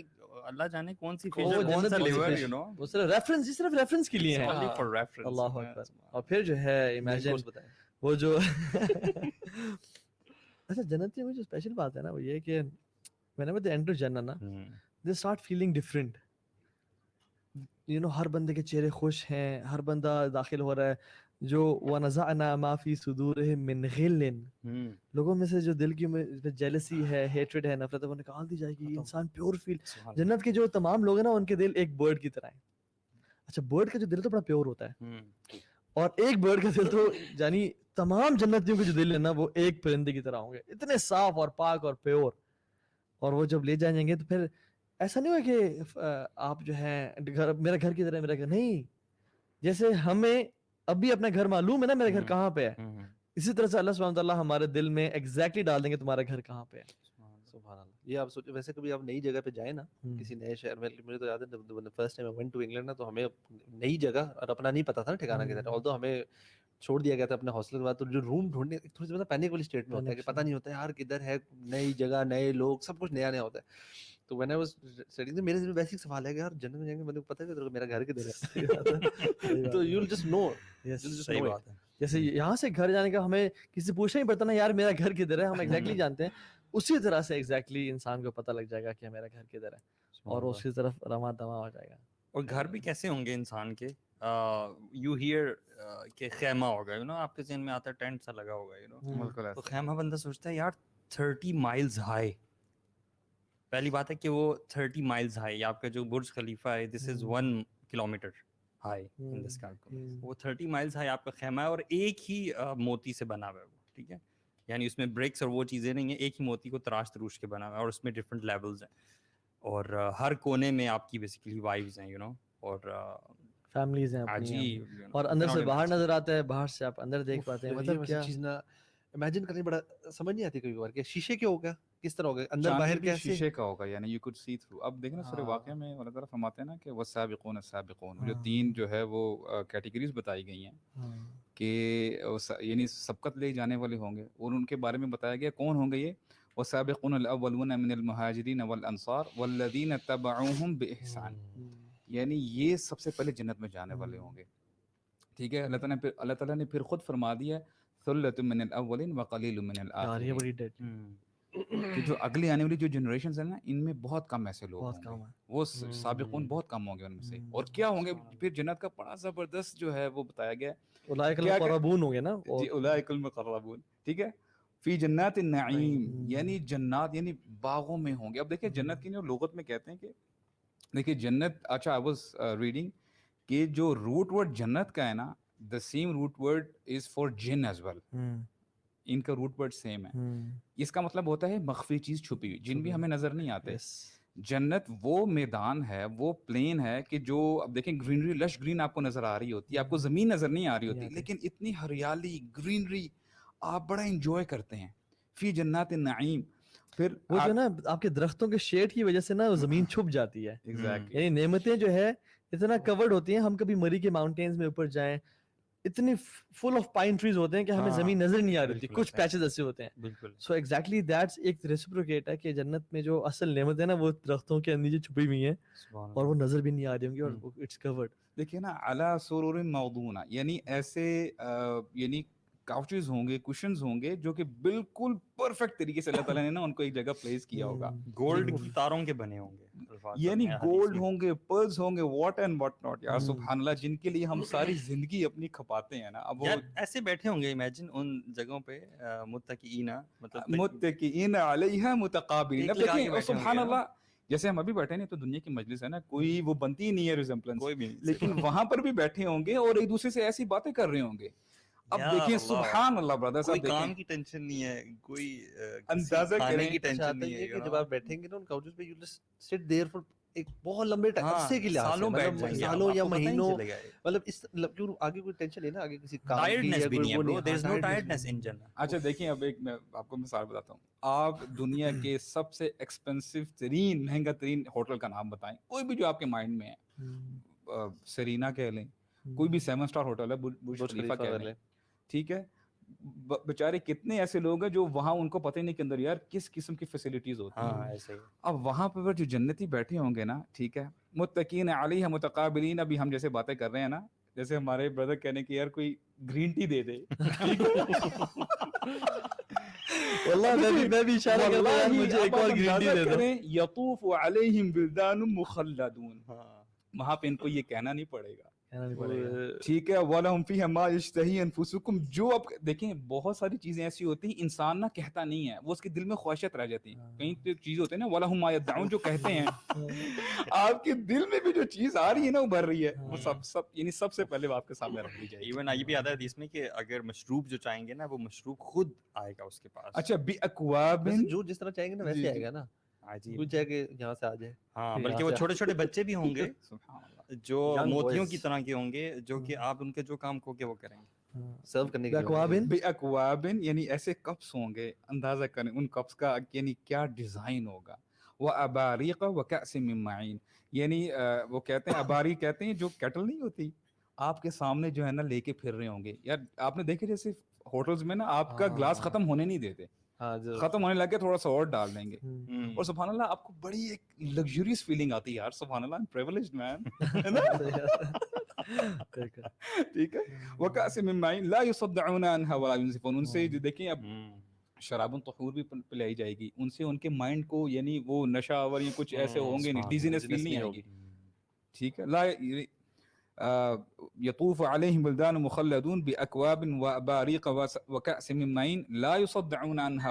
اللہ جانے کون سی فش وہ ہے, کون سا لیور, یو نو, وہ صرف ریفرنس کے لیے ہے. اللہ اکبر. اور پھر جو ہے امیجن وہ جو اچھا جنتیوں میں جو اسپیشل بات ہے نا وہ یہ کہ whenever they enter جنت نا they start feeling different, you know, ہر بندے کے چہرے خوش ہیں, ہر بندہ داخل ہو رہا ہے, جو وَنَزَعْنَا مَا فِي صُدُورِهِم مِّن غِلٍّ, لوگوں میں سے جو دل کی جیلسی ہے, ہیٹریڈ ہے, نفرت ہے, وہ نکال دی جائے گی. انسان پیور فیل. جنت کے جو تمام لوگ ہیں نا ان کے دل ایک برڈ کی طرح ہیں. اچھا برڈ کا جو دل تو بڑا پیور ہوتا ہے, اور ایک برڈ کا دل تو یعنی تمام جنتیوں کے جو دل ہے نا وہ ایک پرندے کی طرح ہوں گے, اتنے صاف اور پاک اور پیور. اور وہ جب لے جائیں گے تو پھر ایسا نہیں ہوا کہ آپ جو ہے میرا گھر کی طرح, میرا گھر نہیں, جیسے ہمیں ابھی اپنا گھر معلوم ہے نا میرا گھر کہاں پہ ہے, اسی طرح سے اللہ سبحانہ وتعالیٰ ہمارے دل میں ایگزیکٹلی ڈال دیں گے تمہارا گھر کہاں پہ ہے. سبحان اللہ. یہ آپ سوچیں ویسے کبھی آپ نئی جگہ پہ جائیں نا, کسی نئے شہر میں, مجھے تو یاد ہے first time I went to England نا, تو ہمیں نئی جگہ اور اپنا نہیں پتا تھا نا ٹھکانا کدھر ہے, آلدو ہمیں چھوڑ دیا گیا تھا اپنے ہاسٹل کے بعد, تو جو روم ڈھونڈنے تھوڑی سی زیادہ پینک والی اسٹیٹ میں ہوتا ہے کہ پتہ نہیں ہوتا ہے یار کدھر ہے, نئی جگہ, نئے لوگ, سب کچھ نیا نیا ہوتا ہے. تو when I was studying میرے ذہن میں بیسک سوال ہے کہ یار جنت میں جائیں گے, مجھے پتہ ہے میرا گھر کدھر ہے, تو you'll just know. صحیح بات ہے. جیسے یہاں سے گھر جانے کا ہمیں کسی سے پوچھنا نہیں پڑتا نا یار میرا گھر کدھر ہے, ہم ایگزیکٹلی جانتے ہیں. اسی طرح سے ایگزیکٹلی انسان کو پتہ لگ جائے گا کہ میرا گھر کدھر ہے, اور اسی طرف رواں دواں ہو جائے گا. اور گھر بھی کیسے ہوں گے انسان کے, یو ہیئر کہ خیمہ ہوگا, یو نو, آپ کے ذہن میں آتا ہے ٹینٹ سا لگا ہوگا, یو نو, تو خیمہ بندہ سوچتا ہے یار 30 مائلز ہائی. پہلی بات ہے کہ وہ 30 مائلز ہائی, آپ کا جو برج خلیفہ ہے دس از 1 kilometre high in the sky, وہ 30 مائلز ہائی آپ کا خیمہ ہے, اور ایک ہی موتی سے بنا ہوا ہے وہ, ٹھیک ہے, یعنی اس میں برکس اور وہ چیزیں نہیں ہیں, ایک ہی موتی کو تراش تروش کے بنا ہوا ہے, اور اس میں ڈفرینٹ لیولز ہیں, اور ہر کونے میں آپ کی بیسیکلی وائفز ہیں, یو نو, اور فیملیز ہیں اپنی, اور اندر سے باہر نظر آتا ہے, باہر سے آپ اندر دیکھ پاتے ہیں. مطلب کیا چیز نا امیجن کرنے بڑا سمجھ نہیں آتی کبھی بار کہ شیشے کیا ہوگا, کس طرح ہوگا, اندر باہر کیسے شیشے کا ہوگا, یعنی یو کوڈ سی تھرو. اب دیکھیں نا سورہ واقعہ میں اللہ تعالیٰ فرماتے ہیں نا کہ والسابقون السابقون, جو 3 جو ہے وہ کیٹیگریز بتائی گئی ہیں کہ یعنی سبقت لے جانے والے ہوں گے, اور ان کے بارے میں بتایا گیا کون ہوں گے یہ, والسابقون الاولون من المہاجرین والانصار والذین تبعوہم باحسان, یعنی یہ سب سے پہلے جنت میں جانے والے ہوں گے. ٹھیک ہے, اللہ تعالیٰ نے پھر خود فرما دیا ثلۃ من الاولین وقلیل من الاخرین. کہ جو اگلی آنے والی جو جنریشنز ہیں نا ان میں بہت کم ایسے لوگ بہت ہوں کم گے, ہے. وہ سابقون بہت کم ہوں گے ان میں سے. اور کیا ہوں گے پھر جنت کا بڑا زبردست جو ہے وہ بتایا گیا ہے, اولئک المقربون ہوں گے نا, جی اولئک المقربون, ٹھیک ہے, فی جنات النعیم, یعنی جنات یعنی باغوں میں ہوں گے. اب دیکھیں جنت کی جو لغت میں کہتے ہیں کہ دیکھیے جنت, اچھا آئی واز ریڈنگ کہ جو روٹ ورڈ جنت کا ہے نا, the same root word is for جن ایز ویل, ان کا روٹ ورڈ سیم ہے. اس کا مطلب ہوتا ہے مخفی چیز چھپی ہوئی, جن بھی ہمیں نظر نہیں آتے. جنت وہ میدان ہے, وہ پلین ہے کہ جو اب دیکھیں گرینری, لش گرین آپ کو نظر آ رہی ہوتی ہے, آپ کو زمین نظر نہیں آ رہی ہوتی, لیکن اتنی ہریالی گرینری آپ بڑا انجوائے کرتے ہیں. فی جنات النعیم, پھر وہ جو نا آپ کے درختوں کے شیڈ کی وجہ سے نا زمین چھپ جاتی ہے. یعنی نعمتیں جو ہے اتنا کورڈ ہوتی ہیں, ہم کبھی مری کے ماؤنٹینز میں اوپر جائیں, اتنی فل آف پائن ٹریز ہوتے ہیں کہ ہمیں زمین نظر نہیں آ رہی تھی, کچھ پیچز ایسے ہوتے ہیں. بالکل. سو ایگزیکٹلی دیٹس ایک ریسپروکیٹ ہے کہ جنت میں جو اصل نعمت ہے نا وہ درختوں کے نیچے چھپی ہوئی ہیں اور وہ نظر بھی نہیں آ رہی ہوں گی, اور اٹس کورڈ. دیکھیے نا علی سرور موضونہ, یعنی ایسے یعنی کاؤچز ہوں گے, کشنز ہوں گے جو کہ بالکل پرفیکٹ طریقے سے اللہ تعالیٰ نے نا ان کو ایک جگہ پلیس کیا ہوگا. گولڈ کی تاروں کے بنے ہوں گے, یعنی گولڈ ہوں گے, پرلز ہوں گے, واٹ اینڈ واٹ ناٹ. یار سبحان اللہ, جن کے لیے ہم ساری زندگی اپنی کھپاتے ہیں نا, اب وہ ایسے بیٹھے ہوں گے امیجن ان جگہوں پہ, متکئین, مطلب متکئین علیہا متقابلین. اب دیکھیں سبحان اللہ, جیسے ہم ابھی بیٹھے نہیں تو دنیا کی مجلس ہے نا, کوئی وہ بنتی ہی نہیں ہے ریزمبلنس, لیکن وہاں پر بھی بیٹھے ہوں گے اور ایک دوسرے سے ایسی باتیں کر رہے ہوں گے. اب دیکھیں سبحان اللہ برادر صاحب, کوئی کام کی ٹینشن نہیں ہے, کوئی اندازہ کھانے کی اچھا ٹینشن آتا نہیں ہے ہے کہ جب آپ بیٹھیں گے نا ان کاؤچز پہ, یو جسٹ سٹ دیئر فار ایک بہت لمبے عرصے کے لیے, سالوں یا مہینوں, مطلب اس کیوں آگے کوئی ٹینشن نہیں نا, آگے کسی کام کی یا کوئی وہ نہیں, there is no tiredness in Jannah. اچھا دیکھیں اب ایک میں آپ کو مثال بتاتا ہوں. آپ دنیا کے سب سے ایکسپینسو ترین, مہنگا ترین ہوٹل کا نام بتائیں, کوئی بھی جو آپ کے مائنڈ میں ہے. سرینا کہہ لیں, کوئی بھی 7 اسٹار ہوٹل ہے, برج خلیفہ کہہ لیں, ٹھیک ہے. بیچارے کتنے ایسے لوگ ہیں جو وہاں ان کو پتہ ہی نہیں کہ اندر یار کس قسم کی فیسلٹیز ہوتی ہیں. اب وہاں پہ جو جنتی بیٹھے ہوں گے نا, ٹھیک ہے, متقین علیہ متقابلین, ابھی ہم جیسے باتیں کر رہے ہیں نا, جیسے ہمارے بردر کہنے کہ یار کوئی گرین ٹی دے دے, واللہ میں بھی اشارہ کرتا ہوں یار مجھے ایک اور گرین ٹی دے دو. یطوف علیہم بلدان مخلدون, وہاں پہ ان کو یہ کہنا نہیں پڑے گا, ٹھیک ہے. وَلَهُمْ فِيهَا مَا يَشْتَهِي أَنفُسُكُمْ, جو اب دیکھیں بہت ساری چیزیں ایسی ہوتی ہیں انسان نہ کہتا نہیں ہے, وہ اس کے دل میں خواہشات رہ جاتی ہیں. کئی چیز ہوتے ہیں نا وَلَهُمْ مَا يَدَّعُونَ, جو کہتے ہیں, آپ کے دل میں بھی جو چیز آ رہی ہے نا ابھر رہی ہے, وہ سب یعنی سب سے پہلے آپ کے سامنے رکھ دی جائے گی. ایون یہ بھی آتا ہے حدیث میں کہ اگر مشروب جو چاہیں گے نا, وہ مشروب خود آئے گا اس کے پاس. اچھا بِأَكْوَابٍ, جو جس طرح چاہیں گے نا ویسے آئے گا نا, کوئی چاہے کہ یہاں سے آ جائے. ہاں, بلکہ وہ چھوٹے چھوٹے بچے بھی ہوں گے جو موتیوں کی طرح کے ہوں گے, جو کہ آپ ان کے جو کام کھو کے وہ کریں گے, سرو کرنے کے بِأَكْوَابٍ, یعنی ایسے کپس ہوں گے, اندازہ کریں ان کپس کا یعنی کیا ڈیزائن ہوگا. وَأَبَارِيقَ وَكَأْسٍ مِّن مَّعِينٍ, یعنی وہ کہتے ہیں اباری کہتے ہیں جو کیٹل نہیں ہوتی, آپ کے سامنے جو ہے نا لے کے پھر رہے ہوں گے. یار آپ نے دیکھے جیسے ہوٹلز میں نا آپ کا گلاس ختم ہونے نہیں دیتے, ختم ہونے لگے تھوڑا سا اور ڈال دیں گے, اور سبحان اللہ آپ کو بڑی ایک لگژریس فیلنگ آتی ہے. یار سبحان اللہ, پریویلیجڈ مین, ٹھیک ہے. وَكَأْسٍ مِّن مَّعِينٍ لَا يُصَدَّعُونَ عَنْهَا وَلَا يُنزِفُونَ, ان سے دیکھیں اب شراب طہور بھی پلائی جائے گی, ان سے ان کے مائنڈ کو یعنی وہ نشہ آور یا کچھ ایسے ہوں گے نہیں, ڈیزینس فیل نہیں آئے گی, ٹھیک ہے. لا يطوف عليهم بلدان مخلدون بأكواب وأباريق وكأس من معين لا يصدعون عنها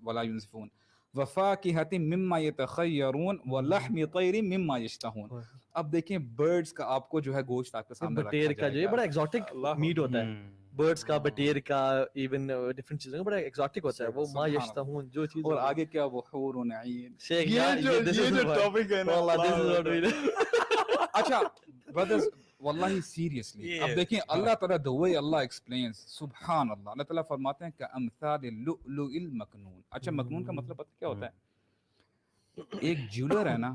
ولا ينزفون وفاكهة مما يتخيرون ولحم طير مما يشتهون. اب دیکھیں برڈز کا آپ کو جو ہے گوشت آپ کے سامنے رکھا جائے گا, بٹیر کا جو یہ بڑا ایگزوٹک میٹ ہوتا ہے, برڈز کا, بٹیر کا, ایون ڈفرنٹ چیزوں کا بڑا ایگزوٹک ہوتا ہے, وہ ما یشتہون جو چیز. اور آگے کیا, وہ حور و عین, یہ جو ٹاپک ہے نا. اچھا brothers, واللہ سیریسلی اب دیکھیں اللہ تعالیٰ the way Allah explains, سبحان اللہ, اللہ تعالیٰ فرماتے ہیں کأمثال اللؤلؤ المکنون. اچھا مکنون کا مطلب پتہ کیا ہوتا ہے؟ ایک جیولر ہے نا,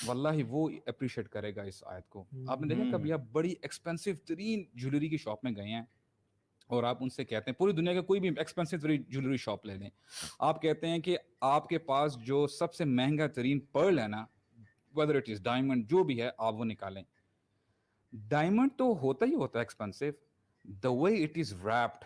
واللہ وہ اپریشیٹ کرے گا اس آیت کو. آپ نے دیکھا کبھی آپ بڑی ایکسپینسو ترین جیولری کی شاپ میں گئے ہیں اور آپ ان سے کہتے ہیں, پوری دنیا کا کوئی بھی ایکسپینسو ترین جیولری شاپ لے لیں, آپ کہتے ہیں کہ آپ کے پاس جو سب سے مہنگا ترین پرل ہے نا, whether it is ڈائمنڈ جو بھی ہے, آپ وہ نکالیں. ڈائمنڈ تو ہوتا ہی ہوتا ہے expensive, the way it is wrapped,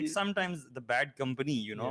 It's sometimes the bad company, you know,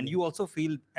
and you also feel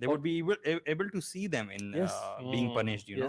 They would be able to see them in being punished, you know.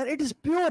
And it is pure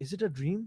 Is it a dream?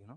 you know.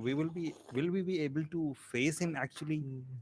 will we be able to face him actually?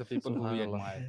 the people who we admire.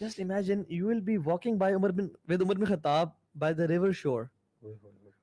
just imagine you will be walking by Umar bin Khattab by the river shore,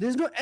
there is no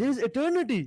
there is eternity.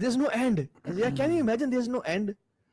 there is no end. Can you imagine there is no end?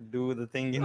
do the thing in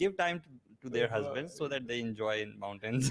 give time to their husbands so that they enjoy in mountains.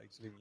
actually.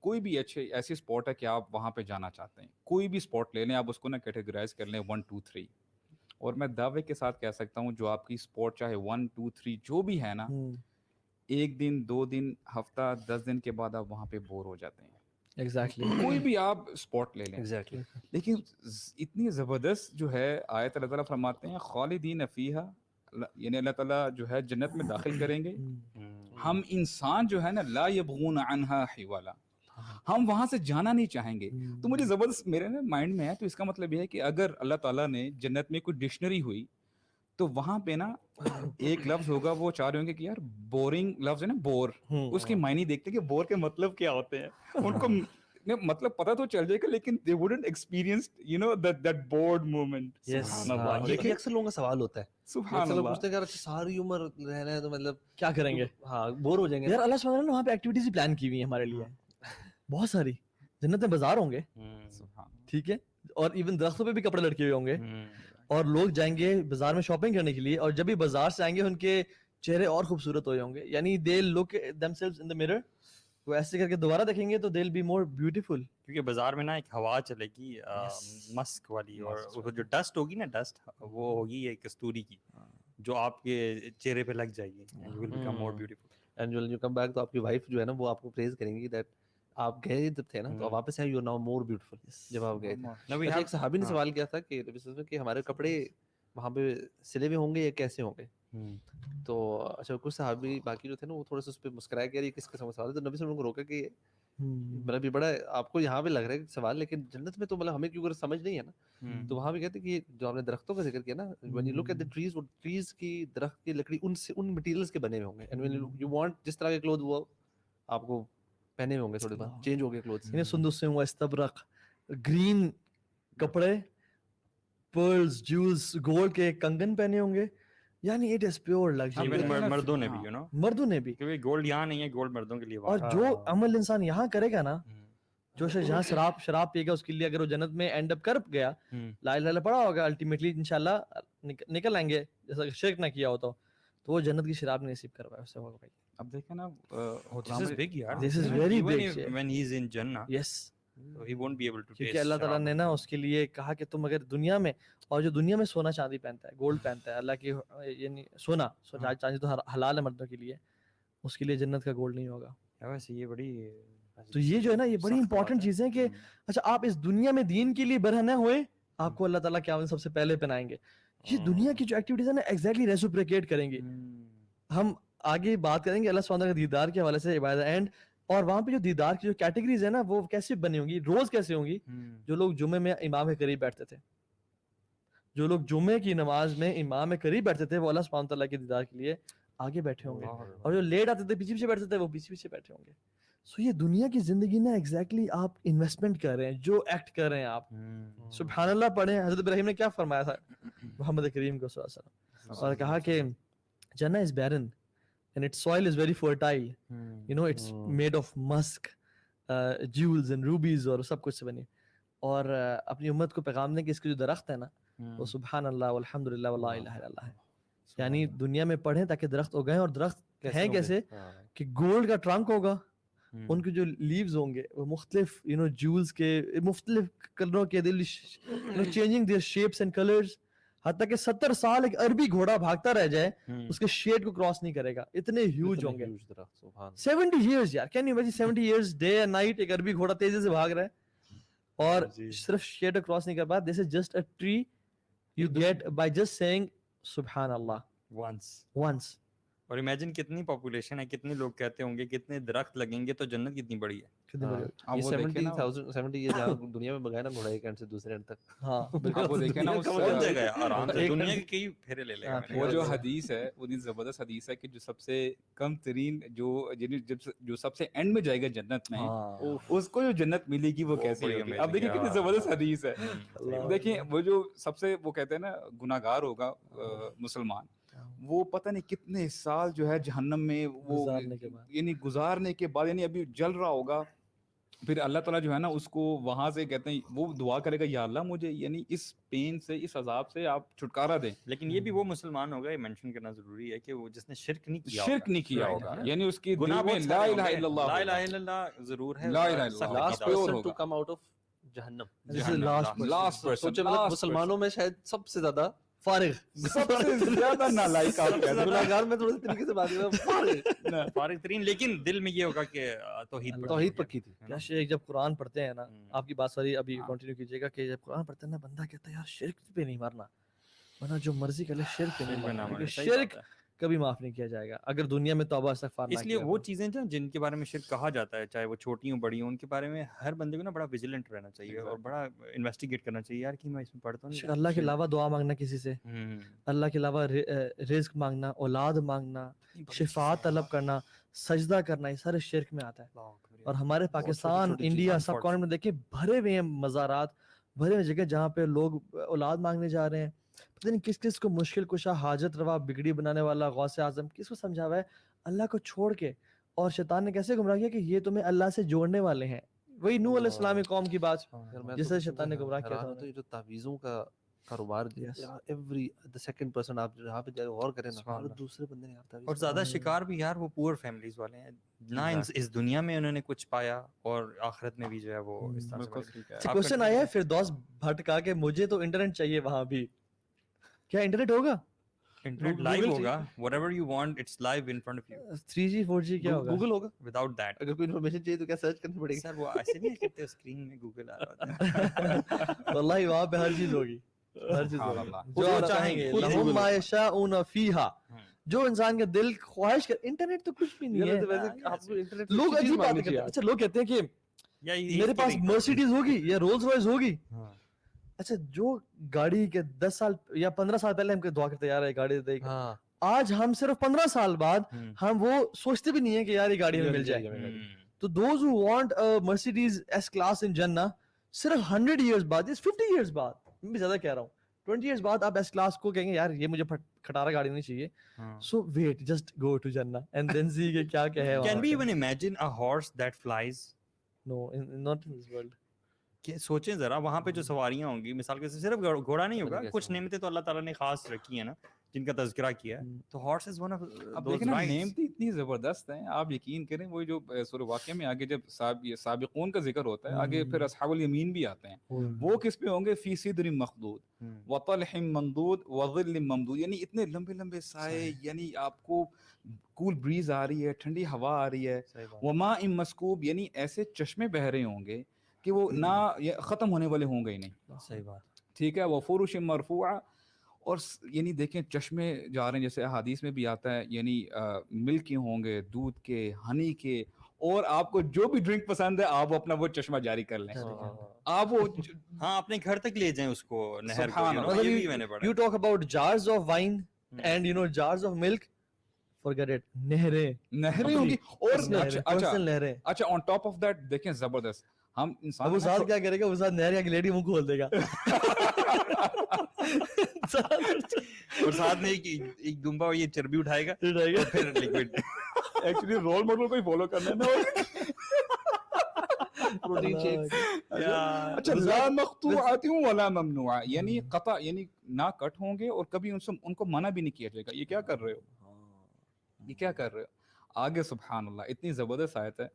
کوئی بھی اچھے ایسی spot ہے کہ آپ وہاں پہ جانا چاہتے ہیں, کوئی بھی اسپاٹ لے لیں, آپ اس کو نا کیٹیگرائز کر لیں 1 2 3, اور میں دعوے کے ساتھ کہہ سکتا ہوں جو آپ کی اسپاٹ چاہے 1 2 3 جو بھی ہے نا, 1 دن 2 دن ہفتہ 10 دن کے بعد آپ وہاں پہ بور ہو جاتے ہیں. ایگزیکٹلی کوئی بھی آپ اسپاٹ لے لیں, ایگزیکٹلی. لیکن اتنی زبردست جو ہے آیت اللہ تعالیٰ فرماتے ہیں خالدین فیہا, یعنی اللہ تعالیٰ جو ہے جنت میں داخل کریں گے. ہم انسان جو ہے نا لا یبغون عنہا حوالا, ہم وہاں سے جانا نہیں چاہیں گے. تو مجھے زبردست میرے نا مائنڈ میں ہے, تو اس کا مطلب یہ ہے کہ اگر اللہ تعالیٰ نے جنت میں کوئی ڈکشنری ہوئی تو وہاں پہ نا ایک لفظ ہوگا, وہ چاہ رہے ہوں گے کہ یار بورنگ لفظ ہے نا بور, اس کے معنی دیکھتے کہ بور کے مطلب کیا ہوتے ہیں. ان کو مطلب پتہ تو چل جائے گا, لیکن they wouldn't experience you know that bored moment. سبحان اللہ. یہ اکثر لوگوں کا سوال ہوتا ہے, سبحان اکثر لوگ اللہ. پوچھتے ہیں کہ اچھا ساری عمر رہنا ہے تو مطلب کیا کریں گے, ہاں بور ہو جائیں گے. یار اللہ سبحانہ وتعالیٰ نے وہاں پہ ایکٹیویٹیز ہی پلان کی ہوئی ہیں ہمارے لیے بہت ساری. جنت میں بازار ہوں گے, ٹھیک ہے, اور ایون درختوں پہ بھی کپڑے لٹکے ہوئے ہوں گے, اور لوگ جائیں گے بازار میں شاپنگ کرنے کے لیے, اور جب بھی بازار سے آئیں گے ان کے چہرے اور خوبصورت ہوئے ہوں گے. یعنی دے لک themselves in the mirror, وہ ایسے کر کے دوبارہ دیکھیں گے تو دے ول بی مور بیوٹیفل. کیونکہ بازار میں نا ایک ہوا چلے گی مسک والی, اور جو ڈسٹ ہوگی نا, ڈسٹ وہ ہوگی ایک کستوری کی, جو آپ کے چہرے پہ لگ جائے گی. You will become more beautiful. And when you come back تو آپ کی وائف جو ہے نا وہ آپ کو پریز کریں گی دیٹ آپ گئے جب تھے نا تو آپ واپس آئے, you are now more beautiful جب آپ گئے تھے. ایک صحابی نے سوال کیا تھا کہ ہمارے کپڑے وہاں پہ سلے ہوئے ہوں گے یا کیسے ہوں گے, تو اچھا کچھ صحابی باقی جو تھے نا وہ تھوڑے سے اس پہ مسکرائے کہ یہ کس قسم کا سوال ہے, تو نبی صلی اللہ علیہ وسلم کو روکا کہ مطلب یہ بڑا آپ کو یہاں پہ لگ رہا ہے سوال, لیکن جنت میں تو مطلب ہمیں کیونکہ سمجھ نہیں ہے نا, تو وہاں پہ کہتے ہیں کہ جو آپ نے درختوں کا ذکر کیا نا, when you look at the trees, وہ ٹریز کی درخت کی لکڑی ان مٹیریلز کے بنے ہوئے ہوں گے, and when you want جس طرح کے کلوتھ وہ آپ کو پہنے ہوئے ہوں گے تھوڑے بہت چینج ہو گئے کلوتھس. یعنی سندس سے ہوا استبرق, گرین کپڑے, پرلز, جولز, گولڈ کے کنگن پہنے ہوں گے. یعنی اٹ از پیور لگژری. مردوں نے بھی, یو نو, مردوں نے بھی, کیونکہ گولڈ یہاں نہیں ہے, گولڈ مردوں کے لیے. اور جو عمل انسان یہاں کرے گا نا, جو شخص جہاں شراب پی گا, اس کے لیے اگر وہ جنت میں اینڈ اپ کر گیا, لا الہ الا پڑا ہوگا, الٹیمیٹلی انشاءاللہ نکل آئیں گے, جیسا کہ شرک نہ کیا ہو تو وہ جنت کی شراب نہیں نصیب کروایا اسے ہوگا. بھائی اب دیکھیں نا, this is big yaar, this is very big when he is in Jannah, yes, so he won't be able to taste. کیونکہ اللہ تعالیٰ نے نا اس کے لیے کہا کہ تم اگر دنیا میں, اور جو دنیا میں سونا چاندی پہنتا ہے, گولڈ پہنتا ہے, اللہ کی یعنی سونا چاندی تو حلال ہے مردوں کے لیے, اس کے لیے جنت کا گولڈ نہیں ہوگا. ویسے یہ بڑی, تو یہ جو ہے نا یہ بڑی امپورٹنٹ چیزیں کہ اچھا آپ اس دنیا میں دین کے لیے برہنہ ہوئے, آپ کو اللہ تعالیٰ کیا سب سے پہلے پہنائیں گے. یہ دنیا کی جو ایکٹیویٹیز ہیں نا ایگزیکٹلی ریسپریکیٹ کریں گے. ہم آگے بات کریں گے اللہ سبحانہ کے دیدار کے حوالے سے عبادت اینڈ, اور وہاں پہ جو دیدار کی جو کیٹیگریز ہیں نا وہ کیسے بنی ہوں گی, روز کیسے ہوں گی. جو لوگ جمعے میں امام کے قریب بیٹھتے تھے, جو لوگ جمعے کی نماز میں امام کے قریب بیٹھتے تھے, وہ اللہ سبحانہ تعالیٰ کے دیدار کے لیے آگے بیٹھے ہوں گے, اور جو لیٹ آتے تھے پیچھے پیچھے بیٹھتے تھے وہ پیچھے پیچھے بیٹھے ہوں گے. سو یہ دنیا کی زندگی نا ایگزیکٹلی آپ انویسٹمنٹ کر رہے ہیں, جو ایکٹ کر رہے ہیں آپ. سبحان اللہ پڑھیں, حضرت ابراہیم نے کیا فرمایا تھا محمد کریم کو صلی اللہ علیہ وسلم, اور کہا کہ جنہ از بیرن and its soil is very fertile, you know, it's made of musk, jewels and rubies, اور سب کچھ سے بنی. اور اپنی امت کو پیغام دیں کہ اس کے جو درخت ہے نا وہ سبحان اللہ والحمدللہ واللا الہ الا اللہ ہے. یعنی دنیا میں پڑھیں تاکہ درخت اگائیں, اور درخت ہیں کیسے کہ گولڈ کا ٹرنک ہوگا, ان کے جو لیوز ہوں گے وہ مختلف یو نو جولز کے مختلف کلروں کے, changing their shapes and colours, حتیٰ کہ 70 سال ایک عربی گھوڑا بھاگتا رہ جائے اس کے شیڈ کو کراس نہیں کرے گا, اتنے ہیوج ہوں گے. 70 years یار, can you imagine 70 years day and night ایک عربی گھوڑا تیزی سے بھاگ رہا ہے, اور صرف شیڈ کو کراس نہیں کر پاتا. This is just a tree you get by just seeing سبحان اللہ once. اور امیجن کتنی پاپولیشن ہے, کتنے لوگ کہتے ہوں گے, کتنے درخت لگیں گے تو جنت کتنی بڑی ہے. یہ 70 years دنیا میں بغیر نا گھوڑا ایک اینڈ سے دوسرے اینڈ تک. ہاں وہ دیکھیں نا پہنچ جائے گا آرام سے, دنیا کے کئی پھیرے لے لے گا. وہ جو حدیث ہے وہ زبردست حدیث ہے کہ جو سب سے کم ترین جو سب سے اینڈ میں جائے گا جنت میں, اس کو جو جنت ملے گی وہ کیسی ہوگی. اب دیکھیں کتنی زبردست حدیث ہے. دیکھیں وہ جو سب سے وہ کہتے ہیں نا گناہگار ہوگا مسلمان, وہ پتہ نہیں کتنے سال جو ہے جہنم میں وہ یعنی گزارنے کے بعد, یعنی ابھی جل رہا ہوگا, پھر اللہ تعالیٰ جو ہے نا اس کو وہاں سے کہتے ہیں وہ دعا کرے گا یا اللہ مجھے یعنی اس پین سے اس عذاب سے آپ چھٹکارا دیں. لیکن یہ بھی وہ مسلمان ہوگا, یہ مینشن کرنا ضروری ہے کہ وہ جس نے شرک نہیں کیا شرک نہیں کیا ہوگا, یعنی اس کی دل گناہ میں بہت لا سارے الہ ہوں گے, الا اللہ لا ہوگا. الہ الا اللہ ضرور ہے, لا الہ الا سخت اللہ. last Pure person ہوگا. to come out of جہنم. This is the last person. last person, سوچے مطلب last مسلمانوں میں شاید سب سے زیادہ فارغ, سب سے زیادہ نالائق آپ کہہ دو. گناہگار میں تھوڑے طریقے سے بات کر رہا ہوں, فارغ ترین, لیکن دل میں یہ ہوگا کہ توحید پکی تھی. کیا شیخ جب قرآن پڑھتے ہیں نا, آپ کی بات ساری ابھی کنٹینیو کیجیے گا, کہ جب قرآن پڑھتے ہیں نا بندہ کہتا ہے یار شرک پہ نہیں مرنا, ورنہ جو مرضی کر لے شرک پہ نہیں مرنا, شرک کبھی معاف نہیں کیا جائے گا اگر دنیا میں توبہ استغفار نہ کیا. اس لیے وہ چیزیں جن کے بارے میں شرک کہا جاتا ہے, چاہے وہ چھوٹی ہوں بڑی ہوں, ان کے بارے میں ہر بندے کو نا بڑا ویجیلنٹ رہنا چاہیے اور بڑا انویسٹیگیٹ کرنا چاہیے یار کہ میں اس میں پڑھتا ہوں. اللہ کے علاوہ دعا مانگنا کسی سے, اللہ کے علاوہ رزق مانگنا, اولاد مانگنا, شفاعت طلب کرنا, سجدہ کرنا, یہ سارے شرک میں آتا ہے. اور ہمارے پاکستان, انڈیا, سب کارنر میں دیکھیں بھرے ہوئے ہیں مزارات, بھرے ہوئے جگہ جہاں پہ لوگ اولاد مانگنے جا رہے ہیں. پتہ نہیں کس کس کو مشکل کشا, حاجت روا, بگڑی بنانے والا, غوث اعظم, کس کو سمجھا ہوا ہے اللہ کو چھوڑ کے. اور شیطان نے کیسے گمراہ کیا کہ یہ تمہیں اللہ سے جوڑنے والے ہیں. وہی نوح علیہ السلام کی قوم کی بات جس سے شیطان نے گمراہ کیا تھا. تو یہ جو تعویذوں کا کاروبار ایوری دی سیکنڈ پرسن, آپ جہاں پہ غور کریں نا, اور دوسرے بندے نے آپ اور زیادہ شکار بھی یار وہ پور فیملیز والے ہیں, نہ اس دنیا میں انہوں نے کچھ پایا اور آخرت میں بھی جو ہے وہ اس طرح سے. کوسچن آیا ہے فردوس بھٹ کا کہ مجھے تو انٹرنیٹ چاہیے وہاں بھی, کیا انٹرنیٹ ہوگا؟ انٹرنیٹ لائیو ہوگا, whatever you want it's live in front of you. 3G 4G کیا ہوگا؟ گوگل ہوگا. without that اگر کوئی انفارمیشن چاہیے تو کیا سرچ کرنی پڑے گی؟ سر وہ ایسے نہیں کرتے, اسکرین میں گوگل آ رہا ہوتا ہے. واللہ وہاں پہ ہر چیز ہوگی, ہر چیز ہوگی جو آپ چاہیں گے. لہم ما یشاءون فیہا, جو انسان کا دل خواہش کر. انٹرنیٹ تو کچھ بھی نہیں ہے. لوگ عجیب بات کرتے ہیں. اچھا لوگ کہتے ہیں کہ میرے پاس مرسیڈیز ہوگی یا رولز رائس ہوگی. اچھا جو گاڑی کے 10 سال یا 15 سال پہلے ہم دعا کرتے یار یہ گاڑی دے گا, آج ہم صرف 15 سال بعد ہم وہ سوچتے بھی نہیں ہیں کہ یار یہ گاڑی ہمیں مل جائے. تو those who want Mercedes S class in جنہ, صرف 100 ایئرز بعد, 50 ایئرز بعد, میں بھی زیادہ کہہ رہا ہوں, 20 ایئرز بعد آپ ایس کلاس کو کہیں گے یار یہ مجھے کھٹارا گاڑی نہیں چاہیے. سو ویٹ, جسٹ گو ٹو جنہ اینڈ دین سی کہ کیا کیا ہے. Can we even imagine a horse that flies? No, not in this world. کہ سوچیں ذرا وہاں پہ جو سواریاں ہوں گی, مثال کے صرف گھوڑا نہیں ہوگا, کچھ نعمتیں تو اللہ تعالیٰ نے خاص رکھی ہیں نا جن کا تذکرہ کیا ہے. تو horse is one of those rights. نعمتیں اتنی زبردست ہیں, آپ یقین کریں. وہ جو سورہ واقعہ میں آگے جب سابقون کا ذکر ہوتا ہے, آگے پھر اصحاب الیمین بھی آتے ہیں. وہ کس پہ ہوں گے؟ فی سدر مخضود وطلح ممدود وظل ممدود, یعنی اتنے لمبے لمبے سائے, یعنی آپ کو کول بریز آ رہی ہے, ٹھنڈی ہوا آ رہی ہے. وماء مسکوب, یعنی ایسے چشمے بہ رہے ہوں گے کہ وہ نہ ختم ہونے والے ہوں گے ہی نہیں. صحیح بات, ٹھیک ہے. وفرش مرفوعہ, اور یعنی دیکھیں چشمے جا رہے ہیں, جیسے احادیث میں بھی آتا ہے, یعنی ملک کے ہوں گے, دودھ کے, ہنی کے, اور آپ کو جو بھی ڈرنک پسند ہے آپ اپنا وہ چشمہ جاری کر لیں. آپ وہ ہاں اپنے گھر تک لے جائیں اس کو, نہر کو. یہ بھی میں نے پڑھا. You talk about jars of wine and you know jars of milk, forget it. نہریں ہوں گی. اور اچھا on top of that دیکھیں زبردست, ہم انسان ابو سعد کیا کرے گا, ابو سعد نہر کی لیڈی منہ کھول دے گا اور ساتھ میں ایک دمبا یہ چربی اٹھائے گا, پھر لیکوڈ. ایکچولی رول ماڈل کو ہی فالو کرنا ہے. Protein shake. اچھا لا مقطوعۃ ولا ممنوعہ, یعنی قطع, یعنی نہ کٹ ہوں گے اور کبھی ان کو منع بھی نہیں کیا جائے گا. یہ کیا کر رہے ہو, یہ کیا کر رہے ہو. آگے سبحان اللہ اتنی زبردست آیت ہے.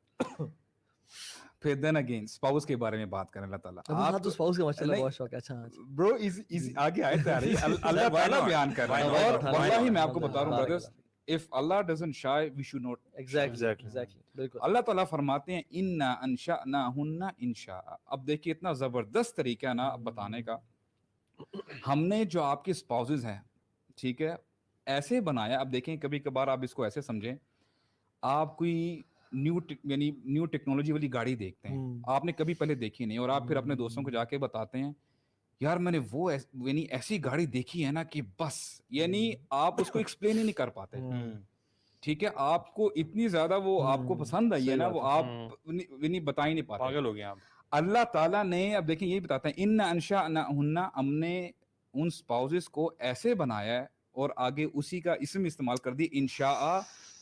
پھر دین اگین اسپاؤس کے بارے میں بات کریں. اللہ تعالیٰ آپ تو اسپاؤس کا ماشاءاللہ بہت شوق ہے. اچھا برو ایزی آگے آیت آ رہی ہے, اللہ تعالیٰ بیان کر رہا ہے. اور واللہ میں آپ کو بتا رہا ہوں brothers, if Allah doesn't shy we should not. exactly. اللہ تعالیٰ فرماتے ہیں انا انشأناہن انشاء. اب دیکھیے اتنا زبردست طریقہ نا بتانے کا. ہم نے جو آپ کے اسپاؤسز ہیں, ٹھیک ہے, ایسے بنایا. اب دیکھیں کبھی کبھار آپ اس کو ایسے سمجھیں, آپ کوئی نیو ٹیکنالوجی والی گاڑی دیکھتے ہیں, آپ نے کبھی پہلے دیکھی نہیں, اور آپ پھر اپنے دوستوں کو جا کے بتاتے ہیں یار میں نے وہ یعنی ایسی گاڑی دیکھی ہے نا کہ بس, یعنی آپ اس کو ایکسپلین ہی نہیں کر پاتے. ٹھیک ہے, آپ کو اتنی زیادہ وہ آپ کو پسند آئی ہے نا, وہ آپ نہیں بتا ہی نہیں پاتے, پاگل ہو گئے آپ. اللہ تعالیٰ نے اب دیکھیں یہی بتاتا ہے ان انشأناہن, ہم نے ان اسپاؤسز کو ایسے بنایا ہے, اور آگے اسی کا اسم استعمال کر دی انشاء,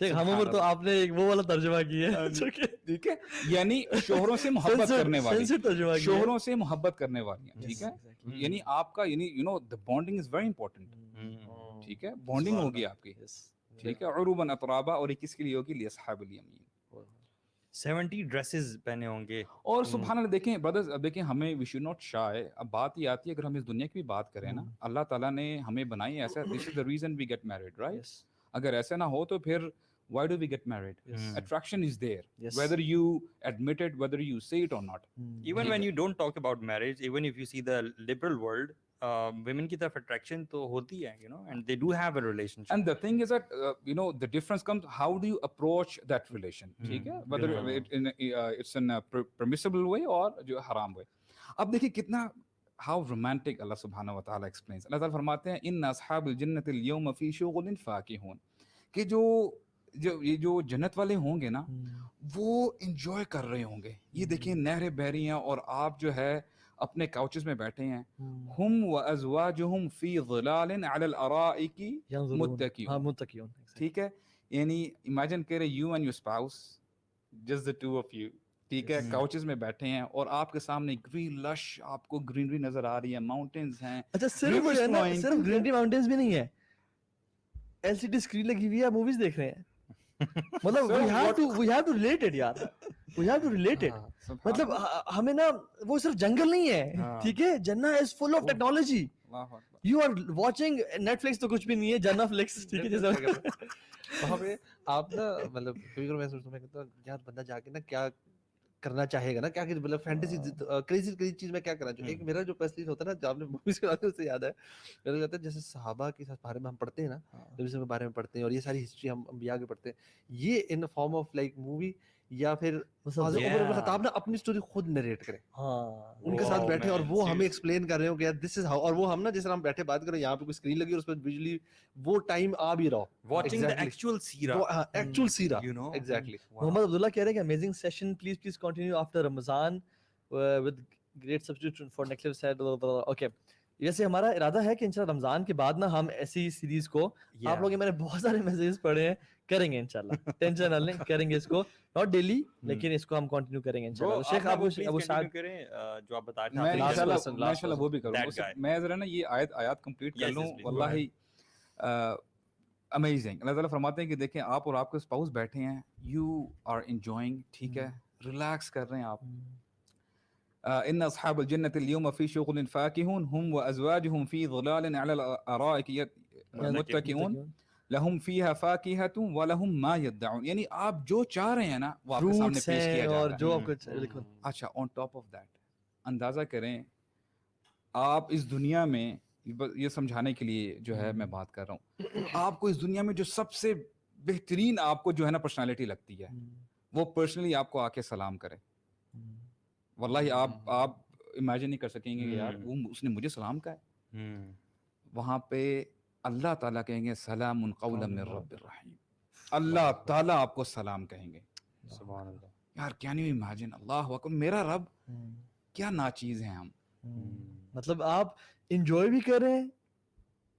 شیخ ہم عمر تو آپ نے ایک وہ والا ترجمہ کیا ہے ٹھیک ہے, یعنی شوہروں سے محبت کرنے والی, ترجمہ کیا شوہروں سے محبت کرنے والی ہیں, ٹھیک ہے, یعنی آپ کا یعنی you know the bonding is very important, ٹھیک ہے, بانڈنگ ہوگی آپ کی, ٹھیک ہے, عروبا اترابا, اور یہ کس کے لیے ہوگی, لاصحاب الیمین, 70 ڈریسز پہنے ہوں گے. اور سبحان اللہ دیکھیں برادرز, اب دیکھیں ہمیں we should not shy, اب بات یہ آتی ہے اگر ہم اس دنیا کی بھی بات کریں نا, اللہ تعالیٰ نے ہمیں بنائی ایسا, this is the reason we get married, right, اگر ایسا نہ ہو تو پھر why do we get married, attraction is there, whether you admit it, whether you say it or not, Even when you don't talk about marriage, even if you see the liberal world, women کی طرف attraction تو ہوتی ہے, you know, and they do have a relationship. and the thing is that you know the difference comes how do you approach that relation, ٹھیک ہے, whether it's in a permissible way or جو حرام way. اب دیکھیں کتنا how romantic اللہ سبحانہ و تعالیٰ explains, اللہ تعالیٰ فرماتے ہیں ان اصحاب الجنت اليوم فی شغل فاکہون, کہ یہ جو جنت والے ہوں گے نا وہ انجوائے کر رہے ہوں گے, یہ دیکھیں نہریں بہہ رہی ہیں اور آپ جو ہے اپنے couches میں بیٹھے ہیں, ہم وازواجہم فی ظلال علی الارائک متکئون, ٹھیک ہے, یعنی امیجن کرے you and your spouse, just the two of you, ٹھیک ہے, couches میں بیٹھے ہیں اور آپ کے سامنے گرین لش آپ کو گرینری نظر آ رہی ہے, ماؤنٹینز ہیں. اچھا صرف گرینری ماؤنٹینز بھی نہیں ہے, LCD اسکرین لگی ہوئی ہے, موویز دیکھ رہے ہیں, مطلب we have to relate it یار, we have to relate it, مطلب ہمیں نا وہ صرف جنگل نہیں ہے, ٹھیک ہے, جنت is full of technology, you are watching Netflix تو کچھ بھی نہیں ہے, جنت فلکس, ٹھیک ہے, جیسے وہاں پہ آپ نا مطلب کبھی کبھی میں سوچتا ہوں, میں کہتا ہوں یار بندہ جا کے نا کیا کرنا چاہے گا نا, کیا مطلب فینٹیسی کریزی چیز میں کیا کرنا چاہیے. ایک میرا جو پرسنل ہوتا ہے نا, جب آپ نے موویز کے بارے میں اس سے یاد ہے, میرا کہتا ہے جیسے صحابہ کے بارے میں ہم پڑھتے ہیں نا, جب اس کے بارے میں پڑھتے ہیں اور یہ ساری ہسٹری ہم انبیاء کی پڑھتے ہیں, یہ in form of like movie, یا پھر حضرت عمر بن خطاب نا اپنی اسٹوری خود نریٹ کریں, ان کے ساتھ بیٹھے اور وہ ہمیں ایکسپلین کر رہے ہو کہ یار دس از ہاؤ, اور وہ ہم نا جیسے ہم بیٹھے بات کر رہے ہیں, یہاں پہ کوئی اسکرین لگی اور اس پہ ویژولی وہ ٹائم آ بھی رہا, watching the actual سیرہ, ایکچوئل سیرہ, you know, exactly. Muhammad Abdullah کہہ رہے ہیں کہ amazing session, please continue after Ramadan with great substitute for next said. Okay, ویسے ہمارا ارادہ ہے کہ انشاءاللہ رمضان کے بعد نا ہم ایسی سیریز کو, آپ لوگ میں نے بہت سارے میسیجز پڑھے ہیں, کریں گے انشاءاللہ, ٹینشن نہ لیں, کریں گے اس کو, ناٹ ڈیلی لیکن اس کو ہم کنٹینیو کریں گے انشاءاللہ. شیخ ابو سعد کریں جو آپ بتا میں رہے انشاءاللہ وہ بھی کروں گا. میں ذرا نا یہ آیات کمپلیٹ کر لوں, واللہ امیزنگ. اللہ تعالیٰ فرماتے ہیں کہ دیکھیں آپ اور آپ کے اسپاؤس بیٹھے ہیں, یو آر انجوائنگ, ٹھیک ہے, ریلیکس کر رہے ہیں آپ. ان اصحاب الجنت اليوم فی شغل فاکہون ہم وازواجہم فی ظلال علی الارائک متکئون لہم فیہا فاکہۃ ولہم ما یدعون, یعنی آپ جو چاہ رہے ہیں نا وہ آپ کے سامنے پیش کیا جاتا ہے, اور جو آپ کو. اچھا آن ٹاپ آف دیٹ اندازہ کریں آپ اس دنیا میں, یہ سمجھانے کے لیے جو ہے میں بات کر رہا ہوں, آپ کو اس دنیا میں جو سب سے بہترین آپ کو جو ہے نا پرسنالٹی لگتی ہے, وہ پرسنلی آپ کو آ کے سلام کرے, واللہ آپ امیجن نہیں کر سکیں گے کہ یار وہ اس نے مجھے سلام کہا ہے. وہاں پہ اللہ تعالیٰ کہیں گے سلام قولا من رب الرحیم, اللہ تعالیٰ آپ کو سلام کہیں گے. سبحان اللہ, یار کین یو امیجن, اللہ اکبر, میرا رب کیا ناچیز ہیں ہم. مطلب آپ انجوائے بھی کر رہے ہیں,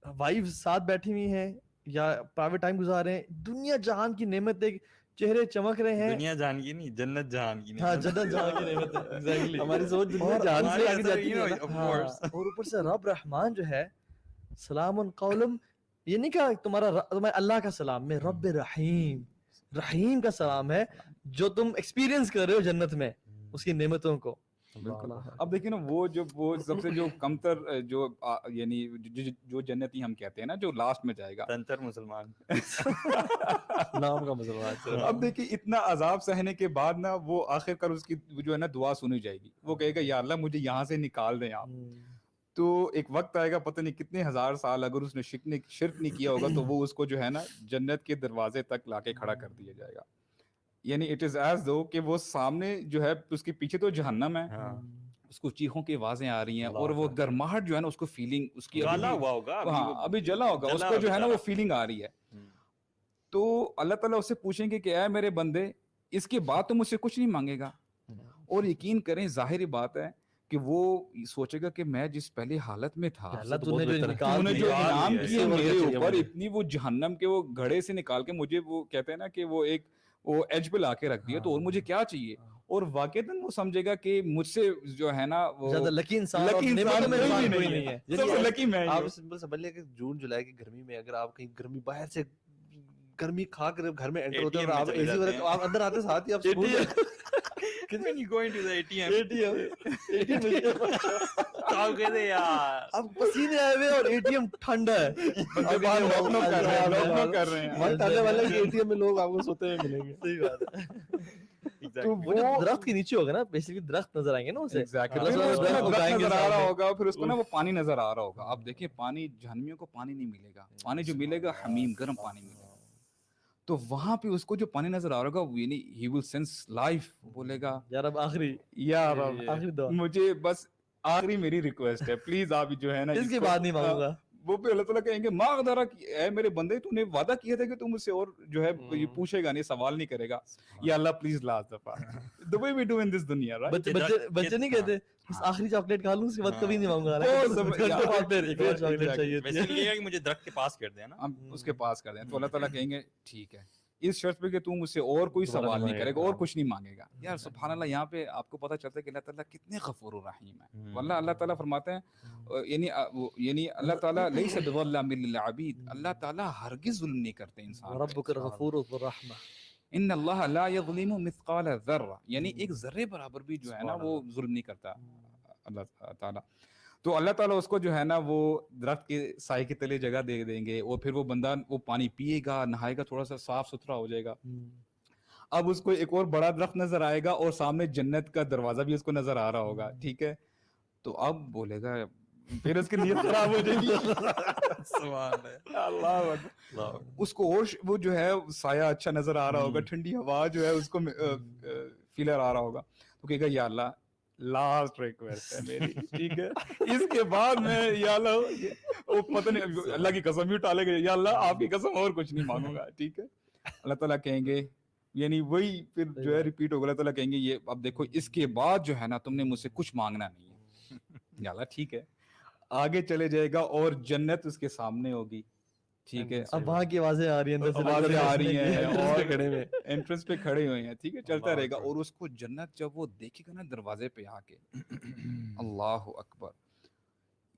وائف ساتھ بیٹھی ہوئی ہیں یا پرائیویٹ ٹائم گزار رہے ہیں, دنیا جہان کی نعمت, ایک چہرے چمک رہے ہیں, دنیا جہان کی نہیں, جنت جہان کی. ہاں جنت جہان کی نعمت ہے, ایگزیکٹلی, ہماری سوچ دنیا جہان سے آگے جاتی ہے, اور اوپر سے رب رحمان جو ہے, سلام قولم, یہ نہیں کہا تمہارا اللہ کا سلام, میں رب رحیم, رحیم کا سلام ہے جو تم ایکسپیرینس کر رہے ہو جنت میں اس کی نعمتوں کو. اب دیکھیں نا وہ سب سے جو کمتر جو یعنی جو جنتی ہم کہتے ہیں نا, جو لاسٹ میں جائے گا, تنتر مسلمان, نام کا مسلمان. اب دیکھیں اتنا عذاب سہنے کے بعد نا وہ آخر کر اس کی جو ہے نا دعا سنی جائے گی, وہ کہے گا یا اللہ مجھے یہاں سے نکال دیں آپ. تو ایک وقت آئے گا, پتہ نہیں کتنے ہزار سال اگر اس نے شرک نہیں کیا ہوگا, تو وہ اس کو جو ہے نا جنت کے دروازے تک لا کے کھڑا کر دیا جائے گا. یعنی اٹ از ایز دو کہ وہ سامنے جو ہے اس کے پیچھے تو جہنم ہے, اس کو چیخوں کی آوازیں آ رہی ہیں, اور وہ گرماہٹ جو ہے نا اس کو فیلنگ اس کی جلا ہوا ہوگا, ہاں ابھی جلا ہوگا, اس کو جو ہے نا وہ فیلنگ آ رہی ہے. تو اللہ تعالیٰ اس سے پوچھیں گے کہ اے میرے بندے, اس کے بعد تو مجھ سے کچھ نہیں مانگے گا, اور یقین کریں ظاہری بات ہے کہ وہ سوچے گا کہ میں جس پہلی حالت میں تھا اللہ تو نے جو تو نے جو انعام کیا میرے اوپر مجھے اتنی وہ جہنم کے وہ گھڑے سے نکال کے مجھے وہ کہتے ہیں نا کہ وہ ایک وہ ایج پہ لا کے رکھ دیا تو اور مجھے کیا چاہیے. اور واقعتاً وہ سمجھے گا کہ مجھ سے جو ہے نا وہ زیادہ لکی انسان کوئی بھی نہیں ہے. سب سے لکی میں آپ سمپل سمجھ لیں کہ جون جولائی کی گرمی میں اگر آپ کہیں گرمی باہر سے گرمی کھا کر گھر میں انٹر ہوتے ہیں اور آپ اے سی والے آپ اندر آتے ساتھ ہی آپ سکون when you go into the ATM آپ کہتے یار اب پسینے آئے ہوئے اور اے ٹی ایم ٹھنڈا ہے کر رہے ہیں وقت آنے والا ہے کہ اے ٹی ایم میں لوگ آپ کو سوتے ہوئے ملیں گے. صحیح بات ہے. تو وہ جو درخت کے نیچے ہوگا نا بیسیکلی درخت نظر آئیں گے نا اسے نظر آ رہا ہوگا پھر اس کو نا وہ پانی نظر آ رہا ہوگا. آپ دیکھیں پانی جہنمیوں کو پانی نہیں ملے گا, پانی جو ملے گا حمیم گرم پانی ملے گا. تو وہاں پہ اس کو جو پانی نظر آ رہا ہوگا یعنی ہی ول سینس لائف, بولے گا یار اب آخری مجھے بس آخری میری ریکویسٹ ہے پلیز آپ جو ہے نا اس کے بعد نہیں مانگوں گا. وہ پہ اللہ تعالیٰ کہیں گے ما غدرا اے میرے بندے تو نے وعدہ کیا تھا کہ تم مجھ سے اور جو ہے یہ پوچھے گا نہیں, سوال نہیں کرے گا. یا اللہ پلیز لاسٹ دفعہ the way we do in this dunya, right? بچے نہیں کہتے بس آخری چاکلیٹ کھا لوں اس کے بعد کبھی نہیں مانگوں گا. مجھے درخت کے پاس کر دیں نا, ہم اس کے پاس کر دیں تو اللہ تعالیٰ کہیں گے ٹھیک ہے اس شرط پہ کہ تم مجھ سے اور کوئی سوال نہیں کرے گا اور کچھ نہیں مانگے گا. یار سبحان اللہ, یہاں پہ آپ کو پتہ چلتا ہے کہ اللہ تعالیٰ کتنے غفور و رحیم ہے. واللہ اللہ تعالیٰ فرماتے ہیں یعنی اللہ تعالیٰ لیس بظلام للعبید, اللہ تعالیٰ ہرگز ظلم نہیں کرتے انسان. ربک الغفور ذو الرحمہ, ان اللہ لا یظلم مثقال ذرہ, یعنی ایک ذرے برابر بھی جو ہے نا وہ ظلم نہیں کرتا اللہ تعالیٰ. تو اللہ تعالیٰ اس کو جو ہے نا وہ درخت کے سائے کے تلے جگہ دے دیں گے اور پھر وہ بندہ وہ پانی پیے گا, نہائے گا, تھوڑا سا صاف ستھرا ہو جائے گا. اب اس کو ایک اور بڑا درخت نظر آئے گا اور سامنے جنت کا دروازہ بھی اس کو نظر آ رہا ہوگا, ٹھیک ہے. تو اب بولے گا پھر اس کی نیت خراب ہو جائے گی. اللہ اس کو اور وہ جو ہے سایہ اچھا نظر آ رہا ہوگا, ٹھنڈی ہوا جو ہے اس کو فیلر آ رہا ہوگا. تو کہے گا یا اللہ لاسٹ ریکویسٹ ہے میری, ٹھیک ہے, اس کے بعد میں یا اللہ وہ پتہ نہیں اللہ کی قسم ہی اٹھا لے گا, یا اللہ آپ کی قسم اور کچھ نہیں مانگوں گا, ٹھیک ہے. اللہ تعالیٰ کہیں گے یعنی وہی پھر جو ہے ریپیٹ ہوگا. اللہ تعالیٰ کہیں گے یہ اب دیکھو اس کے بعد جو ہے نا تم نے مجھ سے کچھ مانگنا نہیں ہے. یا اللہ ٹھیک ہے, آگے چلے جائے گا اور جنت اس کے سامنے ہوگی, ٹھیک ہے. اب وہاں کی آوازیں آ رہی ہیں, آوازیں آ رہی ہیں اور انٹرنس پہ کھڑے ہوئے ہیں, ٹھیک ہے, چلتا رہے گا. اور اس کو جنت جب وہ دیکھے گا نا دروازے پہ آ کے, اللہ اکبر,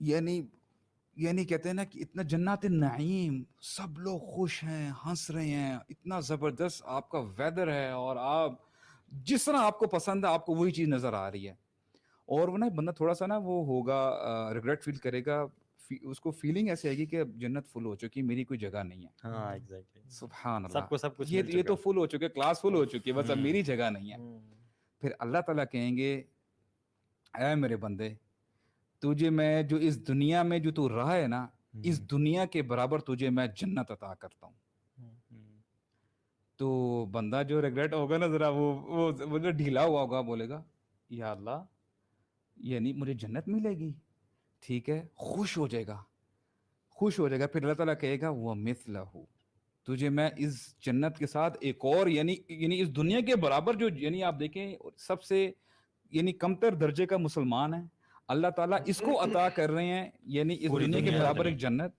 یعنی کہتے ہیں نا کہ اتنا جنات نعیم, سب لوگ خوش ہیں, ہنس رہے ہیں, اتنا زبردست آپ کا ویدر ہے اور آپ جس طرح آپ کو پسند ہے آپ کو وہی چیز نظر آ رہی ہے. اور وہ نا بندہ تھوڑا سا نا وہ ہوگا ریگریٹ فیل کرے گا, اس کو فیلنگ ایسے آئے گی کہ جنت فل ہو چکی, میری کوئی جگہ نہیں ہے. ہاں ایگزیکٹلی, سبحان اللہ, سب کچھ یہ تو فل ہو چکے, کلاس فل ہو چکی ہے, بس اب میری جگہ نہیں ہے. پھر اللہ تعالیٰ کہیں گے اے میرے بندے تجھے میں جو اس دنیا میں جو تو رہا ہے نا, اس دنیا کے برابر تجھے میں جنت عطا کرتا ہوں. تو بندہ جو ریگریٹ ہوگا نا ذرا وہ جو ڈھیلا ہوا ہوگا بولے گا یا اللہ یعنی مجھے جنت ملے گی, ٹھیک ہے, خوش ہو جائے گا. پھر اللہ تعالیٰ کہے گا وَمِثْلَهُ, تجھے میں اس جنت کے ساتھ ایک اور یعنی اس دنیا کے برابر جو یعنی آپ دیکھیں سب سے یعنی کمتر درجے کا مسلمان ہے, اللہ تعالیٰ اس کو عطا کر رہے ہیں یعنی اس دنیا کے برابر ایک جنت,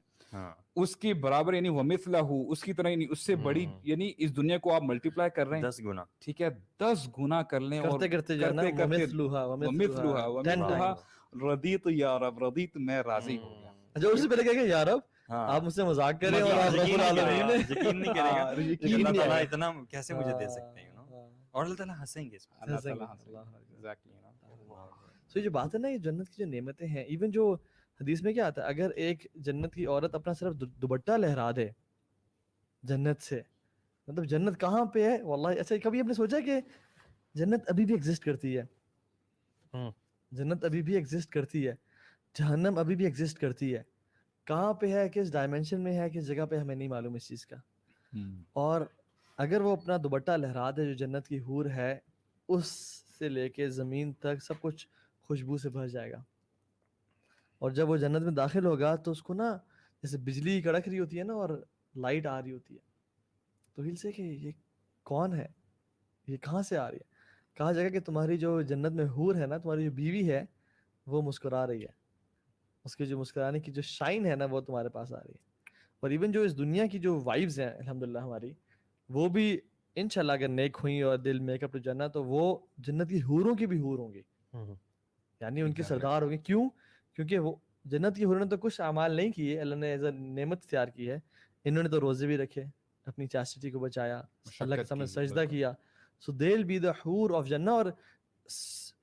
اس کے برابر یعنی وَمِثْلَهُ, اس کی طرح یعنی اس سے بڑی یعنی اس دنیا کو آپ ملٹیپلائی کر رہے ہیں 10 گنا, ٹھیک ہے, 10 گنا کر لیں. اور کرتے رضیت یا رب, رضیت میں راضی ہو گیا. جو اس سے پہلے کہے گا یا رب آپ مجھ سے مذاق کریں اور آپ رب العالمین ہیں, یقین نہیں کرے گا اللہ تعالیٰ اتنا کیسے مجھے دے سکتے ہیں, اور اللہ تعالیٰ ہنسیں گے اس پہ. اللہ تعالیٰ ایگزیکٹلی. سو یہ جو بات ہے نا, یہ جنت کی جو نعمتیں ہیں, ایون جو حدیث میں کیا آتا ہے, اگر ایک جنت کی عورت اپنا صرف دوپٹہ لہرا دے جنت سے, مطلب جنت کہاں پہ ہے واللہ. اچھا کبھی آپ نے سوچا کہ جنت ابھی بھی ایگزسٹ کرتی ہے, جنت ابھی بھی ایگزسٹ کرتی ہے, جہنم ابھی بھی ایگزسٹ کرتی ہے, کہاں پہ ہے, کس ڈائمینشن میں ہے, کس جگہ پہ, ہمیں نہیں معلوم اس چیز کا. اور اگر وہ اپنا دوپٹہ لہرا دے جو جنت کی حور ہے, اس سے لے کے زمین تک سب کچھ خوشبو سے بھر جائے گا. اور جب وہ جنت میں داخل ہوگا تو اس کو نا جیسے بجلی کڑک رہی ہوتی ہے نا اور لائٹ آ رہی ہوتی ہے, تو ہل سے کہ یہ کون ہے, یہ کہاں سے آ رہی ہے. کہا جائے گا کہ تمہاری جو جنت میں حور ہے نا, تمہاری جو بیوی ہے وہ مسکرا رہی ہے, اس کی جو مسکرانے کی جو شائن ہے نا وہ تمہارے پاس آ رہی ہے. اور ایون جو اس دنیا کی جو وائبز ہیں الحمدللہ ہماری, وہ بھی انشاءاللہ اگر نیک ہوئیں اور دل میک اپ ٹو جنت, تو وہ جنت کی حوروں کی بھی حور ہوں گی, یعنی ان کے سردار ہوں گے. کیوں؟ کیونکہ وہ جنت کی حوروں نے تو کچھ اعمال نہیں کیے, اللہ نے ایز اے نعمت اختیار کی ہے. انہوں نے تو روزے بھی رکھے, اپنی چاسٹی کو بچایا, اللہ کے سامنے سجدہ کیا. سو دے ول بی دا حور آف جنہ. اور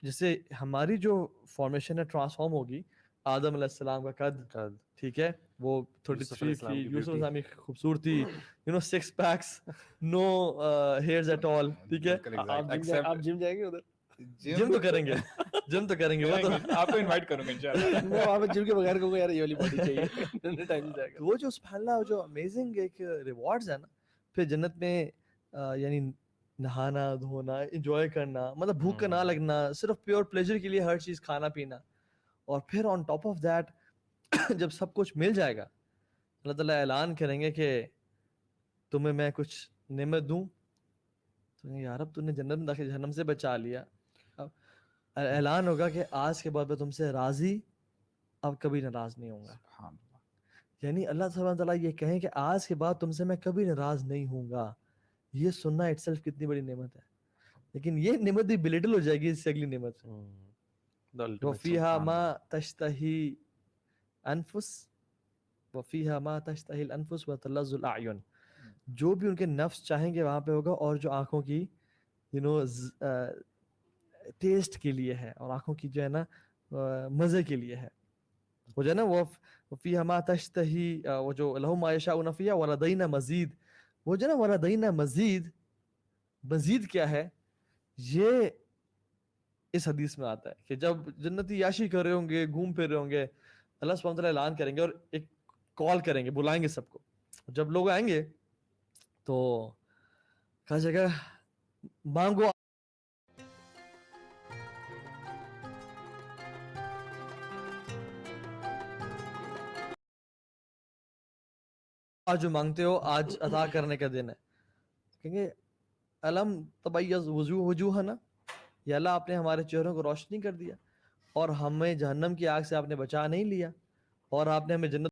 جیسے ہماری جو فارمیشن ہے ٹرانسفارم ہوگی, آدم علیہ السلام کا قد, ٹھیک ہے, وہ 33 تھی, یوسف السلام کی خوبصورتی, you know 6 packs, no hairs at all, ٹھیک ہے. آپ جم جائیں گے ادھر؟ جم تو کریں گے, جم تو کریں گے, وہ تو آپ کو انوائٹ کروں گا انشاءاللہ. میں وہاں پہ جم کے بغیر کہوں گا یار یہ والی باڈی چاہیے, ٹائم نہیں جائے گا. وہ جو سبحان اللہ جو امیزنگ ایک ریوارڈز ہیں نا پھر جنت میں, یعنی نہانا دھونا, انجوائے کرنا, مطلب بھوک کا نہ لگنا, صرف پیور پلیجر کے لیے ہر چیز کھانا پینا. اور پھر آن ٹاپ آف دیٹ جب سب کچھ مل جائے گا, اللہ تعالیٰ اعلان کریں گے کہ تمہیں میں کچھ نعمت دوں, تو یار اب تو نے جنت میں داخل جہنم سے بچا لیا. اعلان ہوگا کہ آج کے بعد میں تم سے راضی, اب کبھی ناراض نہیں ہوں گا. یعنی اللہ سبحانہ تعالیٰ یہ کہیں کہ آج کے بعد تم سے میں کبھی ناراض نہیں ہوں گا. یہ سننا اٹ سیلف کتنی بڑی نعمت ہے. لیکن یہ نعمت بھی بلیٹل ہو جائے گی اس سے اگلی نعمت سے. وَفِيهَا مَا تَشْتَهِي أَنفُسُ وَفِيهَا مَا تَشْتَهِي الْأَنفُسُ وَتَلَّذُّ الْأَعْيُنُ. جو بھی ان کے نفس چاہیں گے وہاں پہ ہوگا, اور جو آنکھوں کی ٹیسٹ کے لیے ہے, اور آنکھوں کی جو ہے نا مزے کے لیے ہے. وہ جو ہے نا وَفِيهَا مَا تَشْتَهِي, وہ جو لَهُم مَا يَشَاءُونَ فِيهَا وَلَدَيْنَا مَزِيدٌ. وہ جو ہے نا وَلَدَيْنَا مَزِيدٌ, مزید کیا ہے یہ اس حدیث میں آتا ہے کہ جب جنتی یاشی کر رہے ہوں گے, گھوم پھر رہے ہوں گے, اللہ سبحانہ وتعالیٰ اعلان کریں گے اور ایک کال کریں گے, بلائیں گے سب کو. جب لوگ آئیں گے تو کہا جائے گا مانگو. آج جو مانگتے ہو آج عطا کرنے کا دن ہے. کہیں گے علم تبیض وجوہنا, یا اللہ آپ نے ہمارے چہروں کو روشنی کر دیا, اور ہمیں جہنم کی آگ سے آپ نے بچا نہیں لیا, اور آپ نے ہمیں جنت